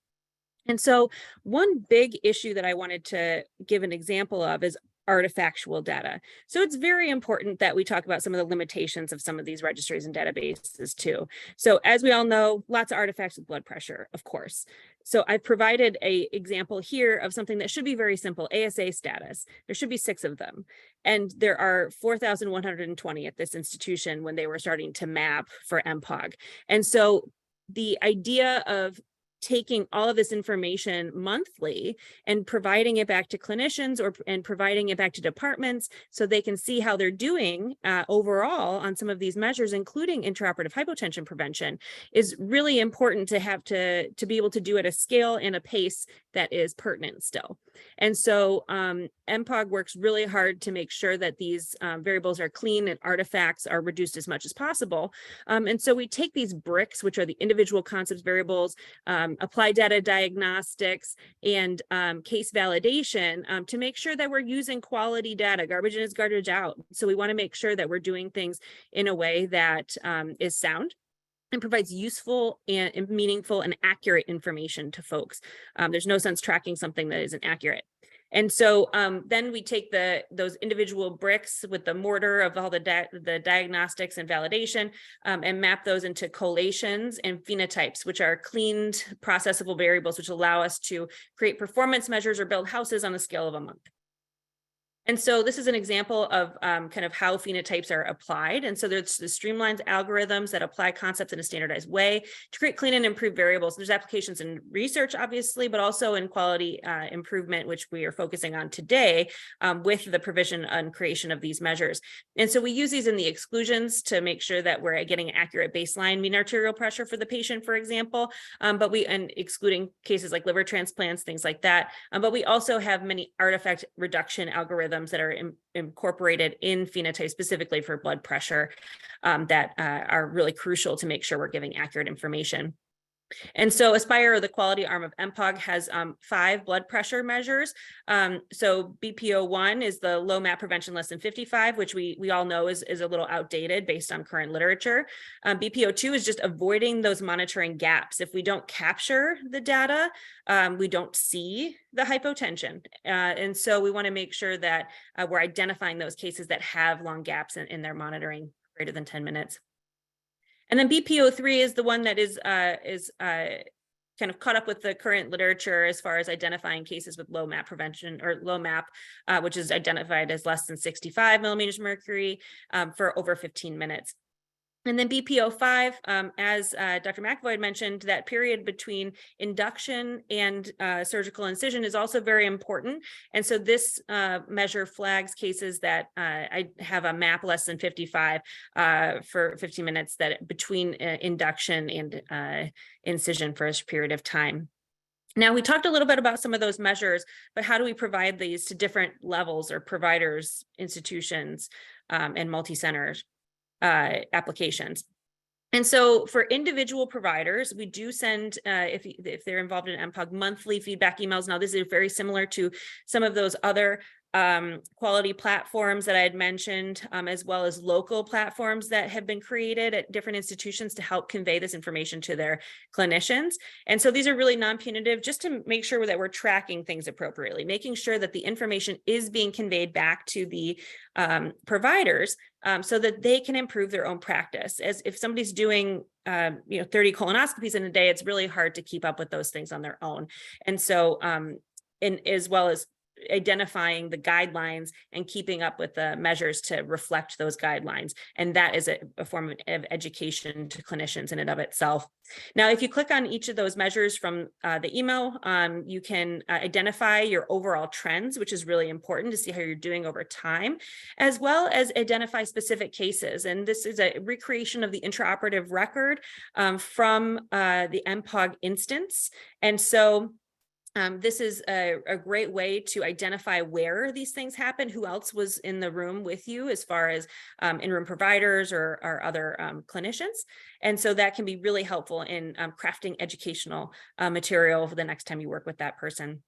And so one big issue that I wanted to give an example of is artifactual data. So it's very important that we talk about some of the limitations of some of these registries and databases too. So as we all know, lots of artifacts with blood pressure, of course. So I've provided an example here of something that should be very simple, ASA status. There should be 6 of them. And there are 4,120 at this institution when they were starting to map for MPOG. And so the idea of taking all of this information monthly and providing it back to clinicians and providing it back to departments so they can see how they're doing overall on some of these measures, including intraoperative hypotension prevention, is really important to have to be able to do at a scale and a pace that is pertinent still. And so MPOG works really hard to make sure that these variables are clean and artifacts are reduced as much as possible. And so we take these bricks, which are the individual concepts variables, applied data diagnostics, and case validation to make sure that we're using quality data. Garbage in is garbage out. So we want to make sure that we're doing things in a way that is sound and provides useful and meaningful and accurate information to folks. There's no sense tracking something that isn't accurate. And so then we take those individual bricks with the mortar of all the diagnostics and validation and map those into collations and phenotypes, which are cleaned processable variables, which allow us to create performance measures or build houses on a scale of a month. And so this is an example of kind of how phenotypes are applied. And so there's the streamlined algorithms that apply concepts in a standardized way to create clean and improved variables. There's applications in research, obviously, but also in quality improvement, which we are focusing on today with the provision and creation of these measures. And so we use these in the exclusions to make sure that we're getting an accurate baseline mean arterial pressure for the patient, for example, and excluding cases like liver transplants, things like that. But we also have many artifact reduction algorithms that are incorporated in phenotype specifically for blood pressure that are really crucial to make sure we're giving accurate information. And so Aspire, or the quality arm of MPOG, has 5 blood pressure measures. So BPO1 is the low MAP prevention less than 55, which we all know is a little outdated based on current literature. BPO2 is just avoiding those monitoring gaps. If we don't capture the data, we don't see the hypotension. And so we want to make sure that we're identifying those cases that have long gaps in their monitoring greater than 10 minutes. And then BPO3 is the one that is kind of caught up with the current literature as far as identifying cases with low MAP prevention, or low MAP, which is identified as less than 65 millimeters mercury for over 15 minutes. And then BPO5, as Dr. McEvoy mentioned, that period between induction and surgical incision is also very important. And so this measure flags cases that I have a MAP less than 55 for 15 minutes that between induction and incision for a period of time. Now, we talked a little bit about some of those measures, but how do we provide these to different levels or providers, institutions, and multi-center applications? And so for individual providers, we do send, if they're involved in MPOG, monthly feedback emails. Now, this is very similar to some of those other quality platforms that I had mentioned, as well as local platforms that have been created at different institutions to help convey this information to their clinicians. And so these are really non-punitive, just to make sure that we're tracking things appropriately, making sure that the information is being conveyed back to the providers, so that they can improve their own practice. As if somebody's doing 30 colonoscopies in a day, it's really hard to keep up with those things on their own. And so and as well as identifying the guidelines and keeping up with the measures to reflect those guidelines. And that is a form of education to clinicians in and of itself. Now, if you click on each of those measures from the email, you can identify your overall trends, which is really important to see how you're doing over time, as well as identify specific cases. And this is a recreation of the intraoperative record from the MPOG instance. And so this is a great way to identify where these things happen, who else was in the room with you as far as in-room providers or other clinicians. And so that can be really helpful in crafting educational material for the next time you work with that person.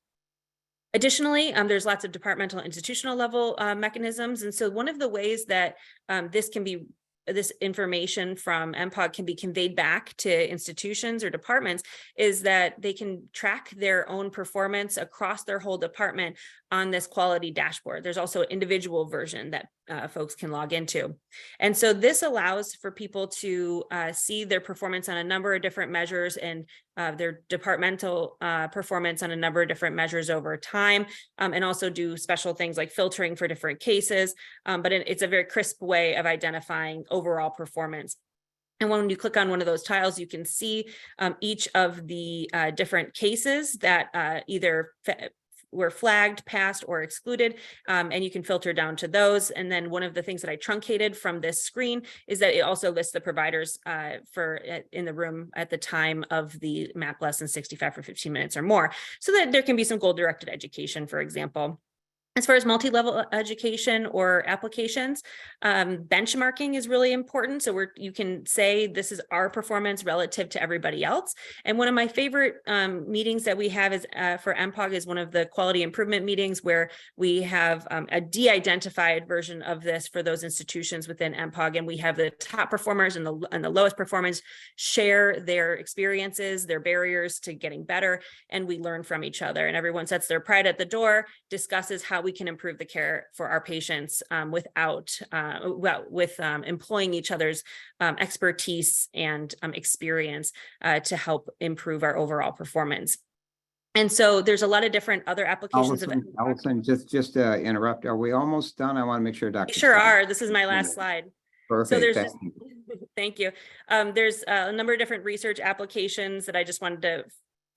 Additionally, there's lots of departmental institutional level mechanisms. And so one of the ways that this information from MPOG can be conveyed back to institutions or departments is that they can track their own performance across their whole department on this quality dashboard. There's also an individual version that folks can log into. And so this allows for people to see their performance on a number of different measures and their departmental performance on a number of different measures over time, and also do special things like filtering for different cases. But it's a very crisp way of identifying overall performance. And when you click on one of those tiles, you can see each of the different cases that either were flagged, passed, or excluded, and you can filter down to those. And then one of the things that I truncated from this screen is that it also lists the providers in the room at the time of the MAP less than 65 for 15 minutes or more, so that there can be some goal-directed education, for example. As far as multi-level education or applications, benchmarking is really important. So you can say this is our performance relative to everybody else. And one of my favorite meetings that we have is for MPOG is one of the quality improvement meetings where we have a de-identified version of this for those institutions within MPOG, and we have the top performers and the lowest performers share their experiences, their barriers to getting better, and we learn from each other. And everyone sets their pride at the door, discusses how we can improve the care for our patients with employing each other's expertise and experience to help improve our overall performance. And so there's a lot of different other applications. Allison, just to interrupt, are we almost done? I want to make sure Dr. We sure are. This is my last slide. Perfect. So there's thank you. There's a number of different research applications that I just wanted to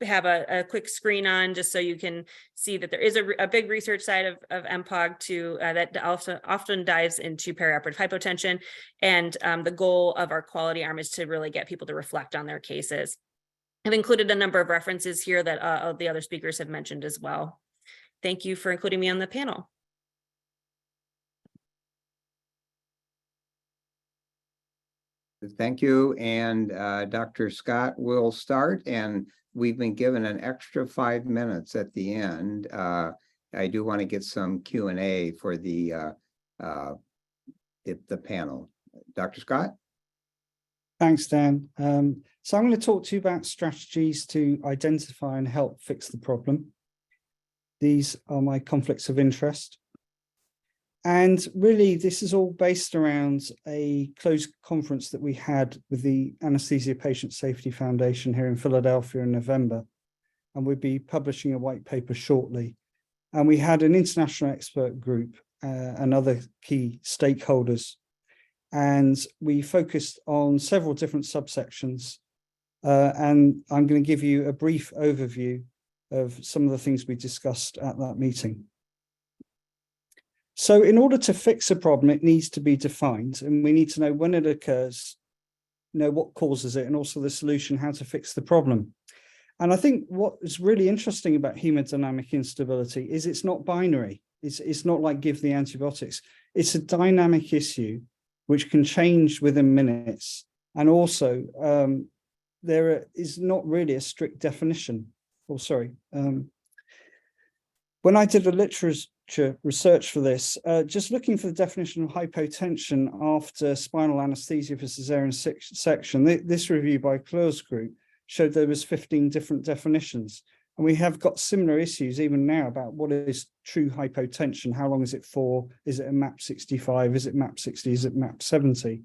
have a quick screen on, just so you can see that there is a big research side of MPOG that also often dives into perioperative hypotension. And the goal of our quality arm is to really get people to reflect on their cases. I've included a number of references here that the other speakers have mentioned as well. Thank you for including me on the panel. Thank you. And Dr. Scott will start, and we've been given an extra 5 minutes at the end. I do want to get some Q&A for the panel. Dr. Scott? Thanks, Dan. So I'm going to talk to you about strategies to identify and help fix the problem. These are my conflicts of interest. And really, this is all based around a closed conference that we had with the Anesthesia Patient Safety Foundation here in Philadelphia in November. And we'll be publishing a white paper shortly. And we had an international expert group and other key stakeholders. And we focused on several different subsections. And I'm going to give you a brief overview of some of the things we discussed at that meeting. So in order to fix a problem, it needs to be defined, and we need to know when it occurs, know what causes it, and also the solution, how to fix the problem. And I think what is really interesting about hemodynamic instability is it's not binary. It's not like give the antibiotics. It's a dynamic issue which can change within minutes. And also, there is not really a strict definition. When I did a literature research for this, just looking for the definition of hypotension after spinal anesthesia for cesarean section, this review by Kleur's group showed there was 15 different definitions. And we have got similar issues even now about what is true hypotension, how long is it for, is it a MAP 65, is it MAP 60, is it MAP 70?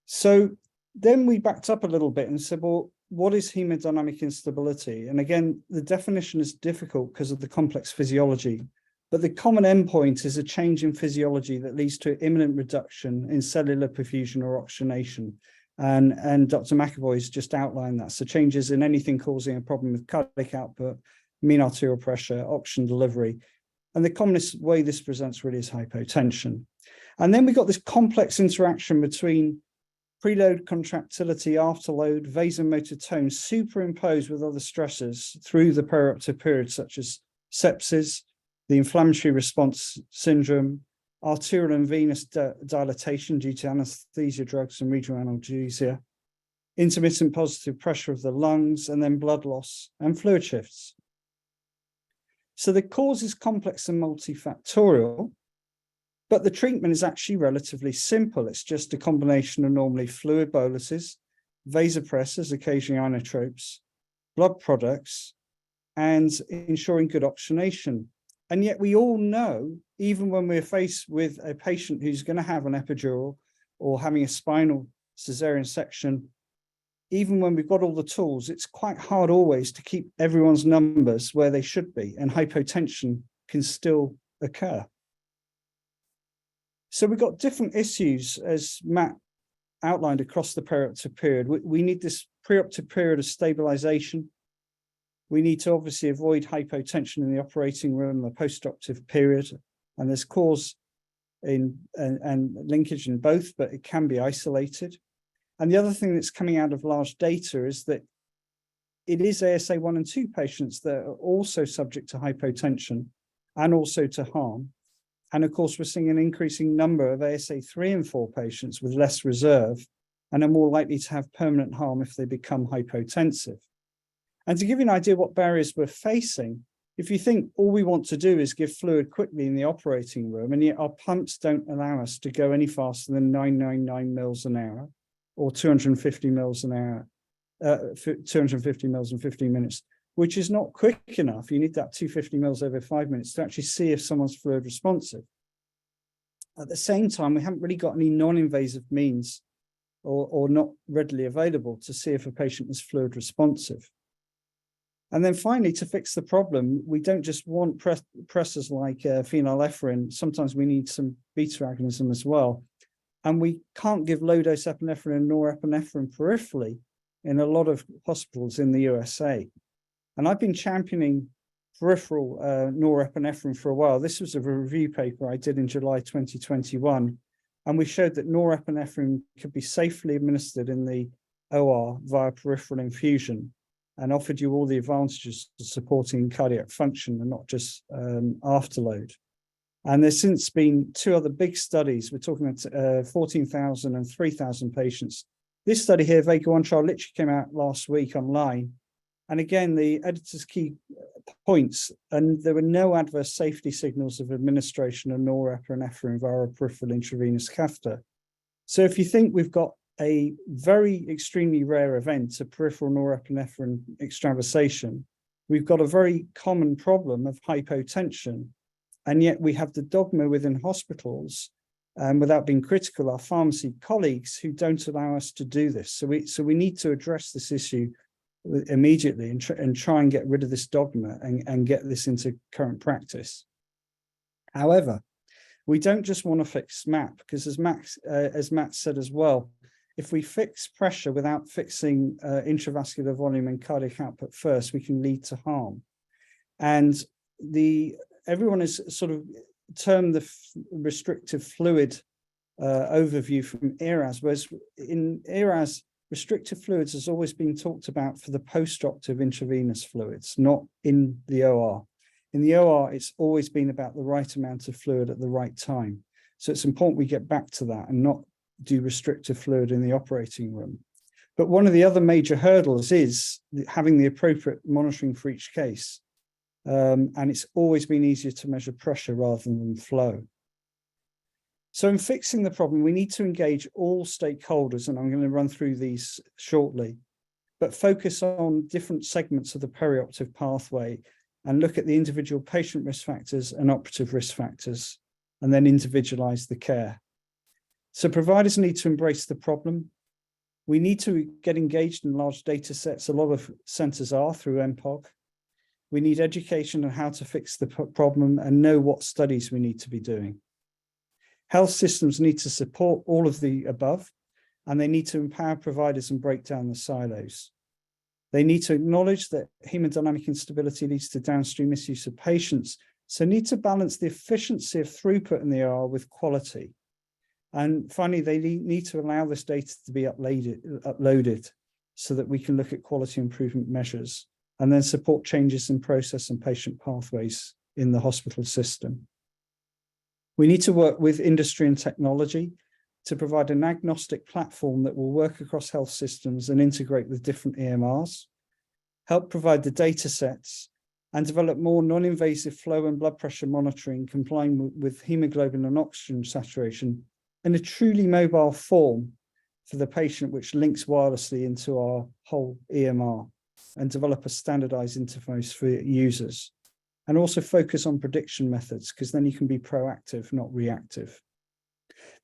So then we backed up a little bit and said, well, what is hemodynamic instability? And again, the definition is difficult because of the complex physiology, but the common endpoint is a change in physiology that leads to imminent reduction in cellular perfusion or oxygenation. And Dr. McEvoy has just outlined that. So changes in anything causing a problem with cardiac output, mean arterial pressure, oxygen delivery. And the commonest way this presents really is hypotension. And then we got this complex interaction between preload contractility, afterload, vasomotor tone superimposed with other stressors through the perioperative period, such as sepsis, the inflammatory response syndrome, arterial and venous dilatation due to anesthesia drugs and regional analgesia, intermittent positive pressure of the lungs, and then blood loss and fluid shifts. So the cause is complex and multifactorial, but the treatment is actually relatively simple. It's just a combination of normally fluid boluses, vasopressors, occasionally inotropes, blood products, and ensuring good oxygenation. And yet we all know, even when we're faced with a patient who's going to have an epidural or having a spinal cesarean section, even when we've got all the tools, it's quite hard always to keep everyone's numbers where they should be, and hypotension can still occur. So we've got different issues, as Matt outlined, across the perioperative period. We need this preoperative period of stabilization. We need to obviously avoid hypotension in the operating room, the postoperative period, and there's cause and linkage in both, but it can be isolated. And the other thing that's coming out of large data is that it is ASA 1 and 2 patients that are also subject to hypotension and also to harm. And of course, we're seeing an increasing number of ASA 3 and 4 patients with less reserve and are more likely to have permanent harm if they become hypotensive. And to give you an idea what barriers we're facing, if you think all we want to do is give fluid quickly in the operating room, and yet our pumps don't allow us to go any faster than 999 mils an hour or 250 mils an hour, 250 mils in 15 minutes, which is not quick enough. You need that 250 mils over 5 minutes to actually see if someone's fluid responsive. At the same time, we haven't really got any non-invasive means or not readily available to see if a patient is fluid responsive. And then finally, to fix the problem, we don't just want pressors like phenylephrine. Sometimes we need some beta agonism as well. And we can't give low-dose epinephrine and norepinephrine peripherally in a lot of hospitals in the USA. And I've been championing peripheral norepinephrine for a while. This was a review paper I did in July 2021, and we showed that norepinephrine could be safely administered in the OR via peripheral infusion and offered you all the advantages of supporting cardiac function and not just afterload. And there's since been 2 other big studies. We're talking about 14,000 and 3,000 patients. This study here, Vega 1 trial, literally came out last week online. And again, the editor's key points, and there were no adverse safety signals of administration of norepinephrine via a peripheral intravenous catheter. So if you think we've got a very extremely rare event, a peripheral norepinephrine extravasation, we've got a very common problem of hypotension. And yet we have the dogma within hospitals, without being critical, our pharmacy colleagues who don't allow us to do this. So we need to address this issue immediately and try and get rid of this dogma and get this into current practice. However, we don't just want to fix MAP, because as Matt said as well, if we fix pressure without fixing intravascular volume and cardiac output first, we can lead to harm. And everyone has sort of termed the restrictive fluid overview from IARS, whereas in IARS, restrictive fluids has always been talked about for the post-operative intravenous fluids, not in the OR. In the OR, it's always been about the right amount of fluid at the right time. So it's important we get back to that and not do restrictive fluid in the operating room. But one of the other major hurdles is having the appropriate monitoring for each case. And it's always been easier to measure pressure rather than flow. So in fixing the problem, we need to engage all stakeholders, and I'm going to run through these shortly, but focus on different segments of the perioperative pathway and look at the individual patient risk factors and operative risk factors, and then individualize the care. So providers need to embrace the problem. We need to get engaged in large data sets. A lot of centers are through MPOG. We need education on how to fix the problem and know what studies we need to be doing. Health systems need to support all of the above, and they need to empower providers and break down the silos. They need to acknowledge that hemodynamic instability leads to downstream misuse of patients, so need to balance the efficiency of throughput in the ER with quality. And finally, they need to allow this data to be uploaded so that we can look at quality improvement measures and then support changes in process and patient pathways in the hospital system. We need to work with industry and technology to provide an agnostic platform that will work across health systems and integrate with different EMRs, help provide the data sets, and develop more non-invasive flow and blood pressure monitoring, complying with hemoglobin and oxygen saturation in a truly mobile form for the patient, which links wirelessly into our whole EMR, and develop a standardized interface for users. And also focus on prediction methods, because then you can be proactive, not reactive.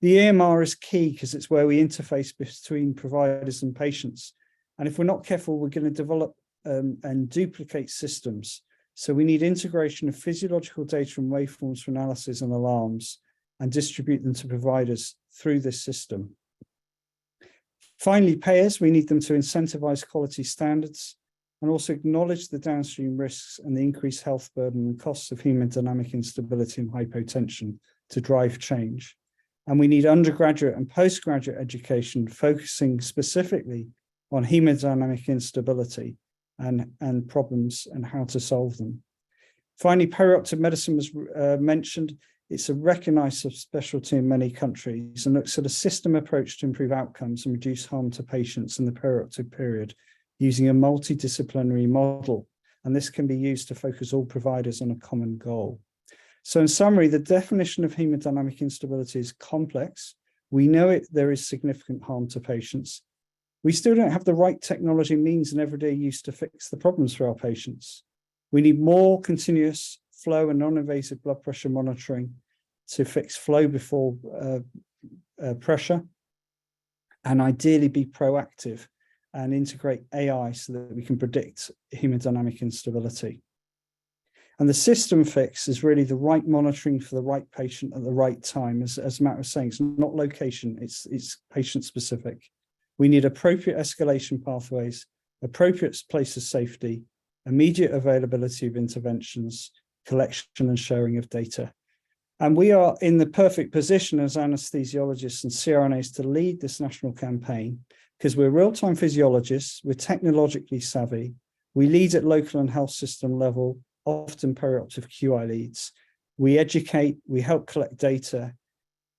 The EMR is key because it's where we interface between providers and patients. And if we're not careful, we're going to develop and duplicate systems. So we need integration of physiological data and waveforms for analysis and alarms, and distribute them to providers through this system. Finally, payers, we need them to incentivize quality standards and also acknowledge the downstream risks and the increased health burden and costs of hemodynamic instability and hypotension to drive change. And we need undergraduate and postgraduate education focusing specifically on hemodynamic instability and problems and how to solve them. Finally, perioperative medicine was mentioned. It's a recognized subspecialty in many countries and looks at a system approach to improve outcomes and reduce harm to patients in the perioperative period using a multidisciplinary model. And this can be used to focus all providers on a common goal. So in summary, the definition of hemodynamic instability is complex. We know there is significant harm to patients. We still don't have the right technology, means, and everyday use to fix the problems for our patients. We need more continuous flow and non-invasive blood pressure monitoring to fix flow before pressure, and ideally be proactive and integrate AI so that we can predict hemodynamic instability. And the system fix is really the right monitoring for the right patient at the right time. As Matt was saying, it's not location, it's patient specific. We need appropriate escalation pathways, appropriate place of safety, immediate availability of interventions, collection and sharing of data. And we are in the perfect position as anesthesiologists and CRNAs to lead this national campaign because we're real-time physiologists, we're technologically savvy, we lead at local and health system level, often perioperative QI leads. We educate, we help collect data.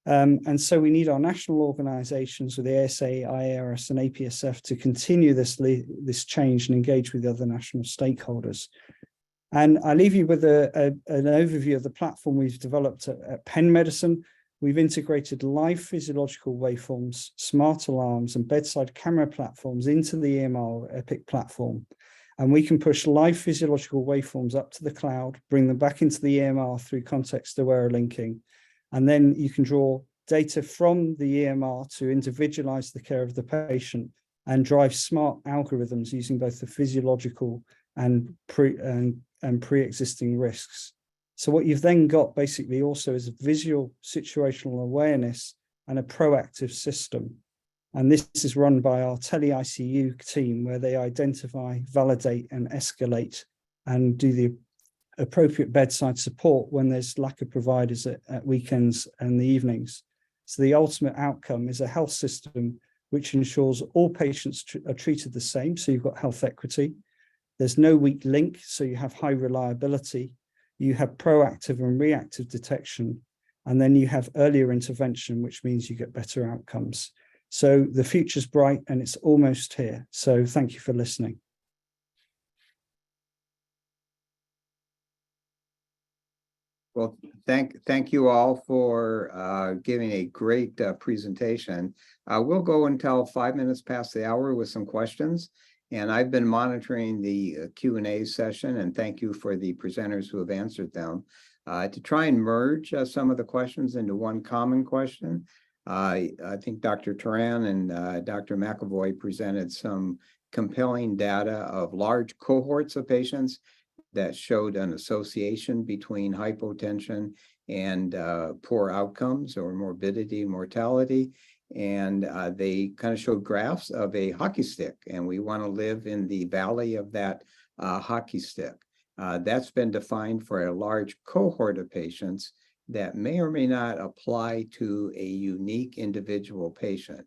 And so we need our national organizations with the ASA, IARS and APSF to continue this change and engage with the other national stakeholders. And I leave you with an overview of the platform we've developed at Penn Medicine. We've integrated live physiological waveforms, smart alarms, and bedside camera platforms into the EMR Epic platform. And we can push live physiological waveforms up to the cloud, bring them back into the EMR through context-aware linking. And then you can draw data from the EMR to individualize the care of the patient and drive smart algorithms using both the physiological and pre-existing risks. So what you've then got basically also is visual situational awareness and a proactive system. And this is run by our tele-ICU team, where they identify, validate, and escalate and do the appropriate bedside support when there's lack of providers at weekends and the evenings. So the ultimate outcome is a health system which ensures all patients are treated the same. So you've got health equity. There's no weak link, so you have high reliability. You have proactive and reactive detection, and then you have earlier intervention, which means you get better outcomes. So the future's bright and it's almost here. So thank you for listening. Well, thank you all for giving a great presentation. We'll go until 5 minutes past the hour with some questions. And I've been monitoring the Q&A session, and thank you for the presenters who have answered them. To try and merge some of the questions into one common question, I think Dr. Turan and Dr. McEvoy presented some compelling data of large cohorts of patients that showed an association between hypotension and poor outcomes or morbidity and mortality. And they kind of showed graphs of a hockey stick, and we want to live in the valley of that hockey stick. That's been defined for a large cohort of patients that may or may not apply to a unique individual patient.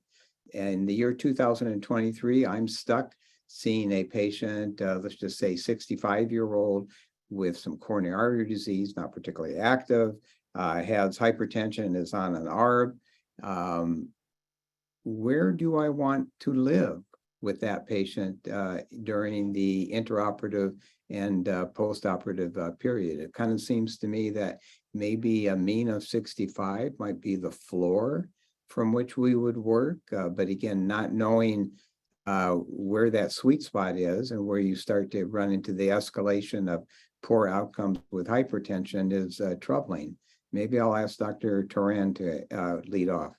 In the year 2023, I'm stuck seeing a patient, let's just say 65-year-old with some coronary artery disease, not particularly active, has hypertension, is on an ARB. Where do I want to live with that patient during the intraoperative and postoperative period? It kind of seems to me that maybe a mean of 65 might be the floor from which we would work. But again, not knowing where that sweet spot is and where you start to run into the escalation of poor outcomes with hypertension is troubling. Maybe I'll ask Dr. Turan to lead off.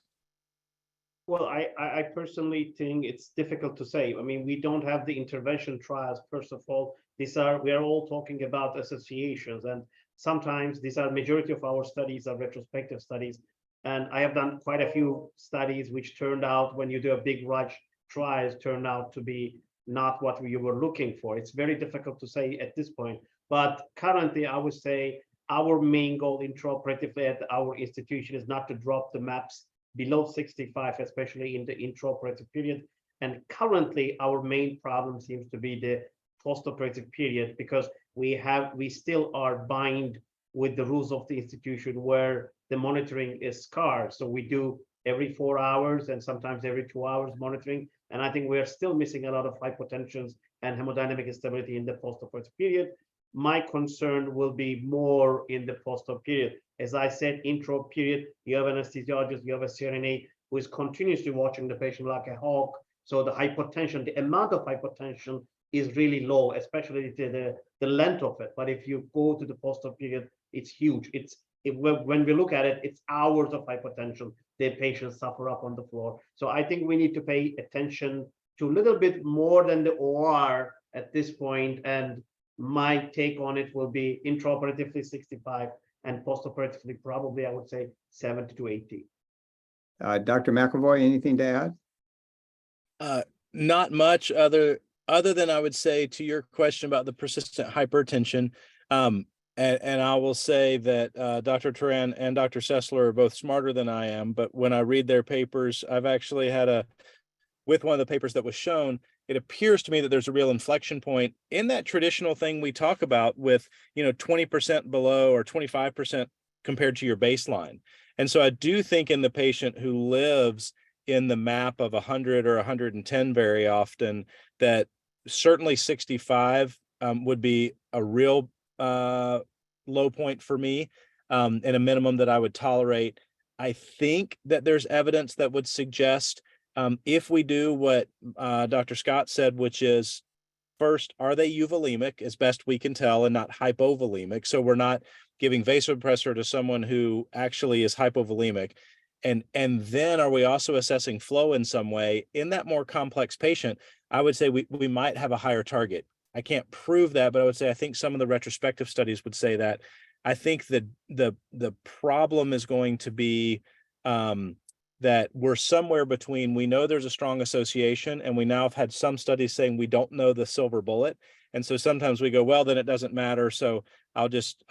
Well, I personally think it's difficult to say. I mean, we don't have the intervention trials. First of all, we are all talking about associations, and sometimes majority of our studies are retrospective studies. And I have done quite a few studies which turned out, when you do a big rush trials, turned out to be not what you were looking for. It's very difficult to say at this point. But currently, I would say our main goal intraoperatively at our institution is not to drop the MAPS below 65, especially in the intraoperative period. And currently, our main problem seems to be the postoperative period, because we still are bound with the rules of the institution where the monitoring is scarce. So we do every 4 hours and sometimes every 2 hours monitoring. And I think we are still missing a lot of hypotensions and hemodynamic instability in the postoperative period. My concern will be more in the postop period. As I said, intro period, you have an anesthesiologist, you have a CRNA who is continuously watching the patient like a hawk. So the hypotension, the amount of hypotension is really low, especially the length of it. But if you go to the postop period, it's huge. When we look at it, it's hours of hypotension. The patients suffer up on the floor. So I think we need to pay attention to a little bit more than the OR at this point. And my take on it will be intraoperatively 65 and postoperatively probably, I would say, 70 to 80. Dr. McEvoy, anything to add? Not much other than I would say to your question about the persistent hypertension. And I will say that Dr. Turan and Dr. Sessler are both smarter than I am, but when I read their papers, I've actually had with one of the papers that was shown, it appears to me that there's a real inflection point in that traditional thing we talk about with, 20% below or 25% compared to your baseline. And so I do think in the patient who lives in the map of 100 or 110 very often, that certainly 65 would be a real low point for me, and a minimum that I would tolerate. I think that there's evidence that would suggest if we do what Dr. Scott said, which is, first, are they euvolemic as best we can tell and not hypovolemic? So we're not giving vasopressor to someone who actually is hypovolemic. And then are we also assessing flow in some way? In that more complex patient, I would say we might have a higher target. I can't prove that, but I would say I think some of the retrospective studies would say that. I think that the problem is going to be that we're somewhere between, we know there's a strong association, and we now have had some studies saying we don't know the silver bullet. And so sometimes we go, well, then it doesn't matter. So I'll just,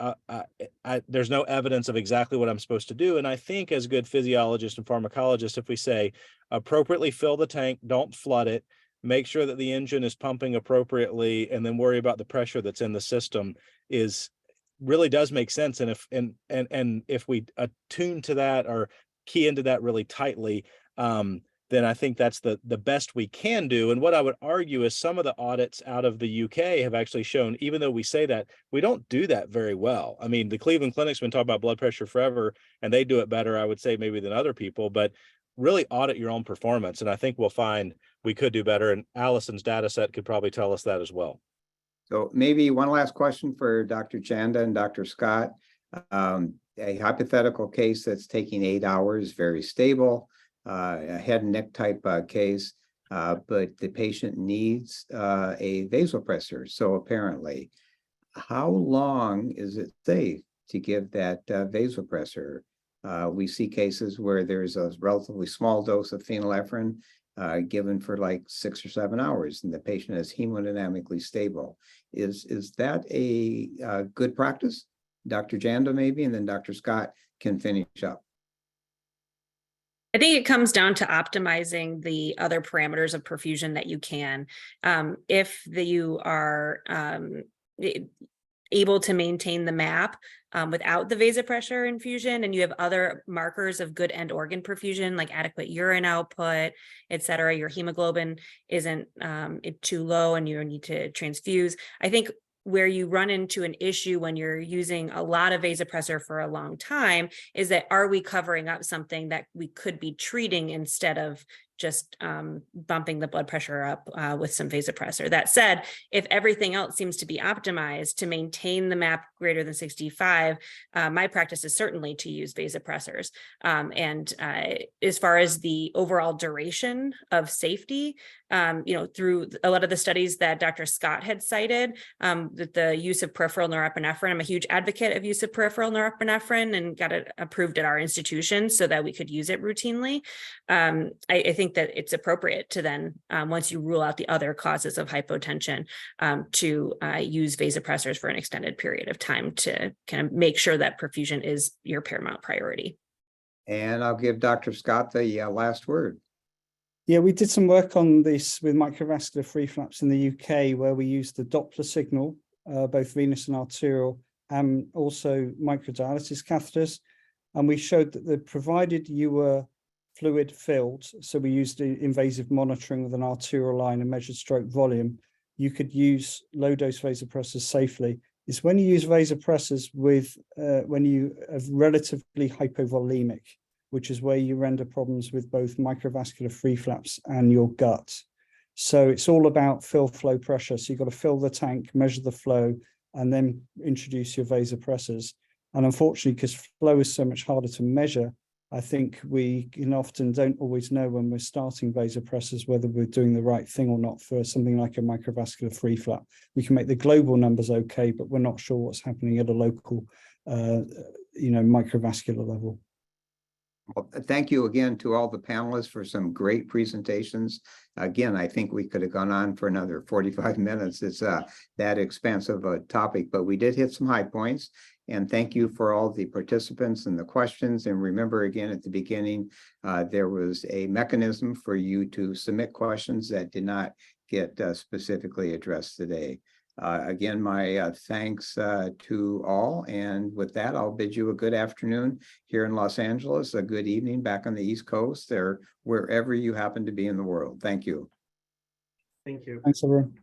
there's no evidence of exactly what I'm supposed to do. And I think as good physiologists and pharmacologists, if we say appropriately fill the tank, don't flood it, make sure that the engine is pumping appropriately, and then worry about the pressure that's in the system really does make sense. And if we attune to that or key into that really tightly, then I think that's the best we can do. And what I would argue is some of the audits out of the UK have actually shown, even though we say that, we don't do that very well. I mean, the Cleveland Clinic's been talking about blood pressure forever, and they do it better, I would say, maybe than other people, but really audit your own performance. And I think we'll find we could do better. And Allison's data set could probably tell us that as well. So maybe one last question for Dr. Janda and Dr. Scott. A hypothetical case that's taking 8 hours, very stable, a head and neck type case, but the patient needs a vasopressor. So apparently, how long is it safe to give that vasopressor? We see cases where there's a relatively small dose of phenylephrine given for like 6 or 7 hours, and the patient is hemodynamically stable. Is that a good practice? Dr. Janda maybe, and then Dr. Scott can finish up. I think it comes down to optimizing the other parameters of perfusion that you can. If you are able to maintain the MAP without the vasopressor infusion, and you have other markers of good end organ perfusion, like adequate urine output, et cetera, your hemoglobin isn't too low and you need to transfuse. I think where you run into an issue when you're using a lot of vasopressor for a long time is that, are we covering up something that we could be treating instead of just bumping the blood pressure up with some vasopressor? That said, if everything else seems to be optimized to maintain the MAP greater than 65, my practice is certainly to use vasopressors. And as far as the overall duration of safety, through a lot of the studies that Dr. Scott had cited, that the use of peripheral norepinephrine, I'm a huge advocate of use of peripheral norepinephrine and got it approved at our institution so that we could use it routinely. I think that it's appropriate to then, once you rule out the other causes of hypotension, to use vasopressors for an extended period of time to kind of make sure that perfusion is your paramount priority. And I'll give Dr. Scott the last word. Yeah, we did some work on this with microvascular free flaps in the UK, where we used the Doppler signal, both venous and arterial, and also microdialysis catheters. And we showed that provided you were fluid filled, so we used invasive monitoring with an arterial line and measured stroke volume, you could use low dose vasopressors safely. It's when you use vasopressors with when you are relatively hypovolemic, which is where you render problems with both microvascular free flaps and your gut. So it's all about fill flow pressure. So you've got to fill the tank, measure the flow, and then introduce your vasopressors. And unfortunately, because flow is so much harder to measure, I think we often don't always know when we're starting vasopressors whether we're doing the right thing or not for something like a microvascular free flap. We can make the global numbers okay, but we're not sure what's happening at a local, microvascular level. Well, thank you again to all the panelists for some great presentations. Again, I think we could have gone on for another 45 minutes. It's that expansive a topic, but we did hit some high points. And thank you for all the participants and the questions. And remember, again, at the beginning, there was a mechanism for you to submit questions that did not get specifically addressed today. Again, my thanks to all. And with that, I'll bid you a good afternoon here in Los Angeles, a good evening back on the East Coast, or wherever you happen to be in the world. Thank you. Thank you. Thanks, everyone.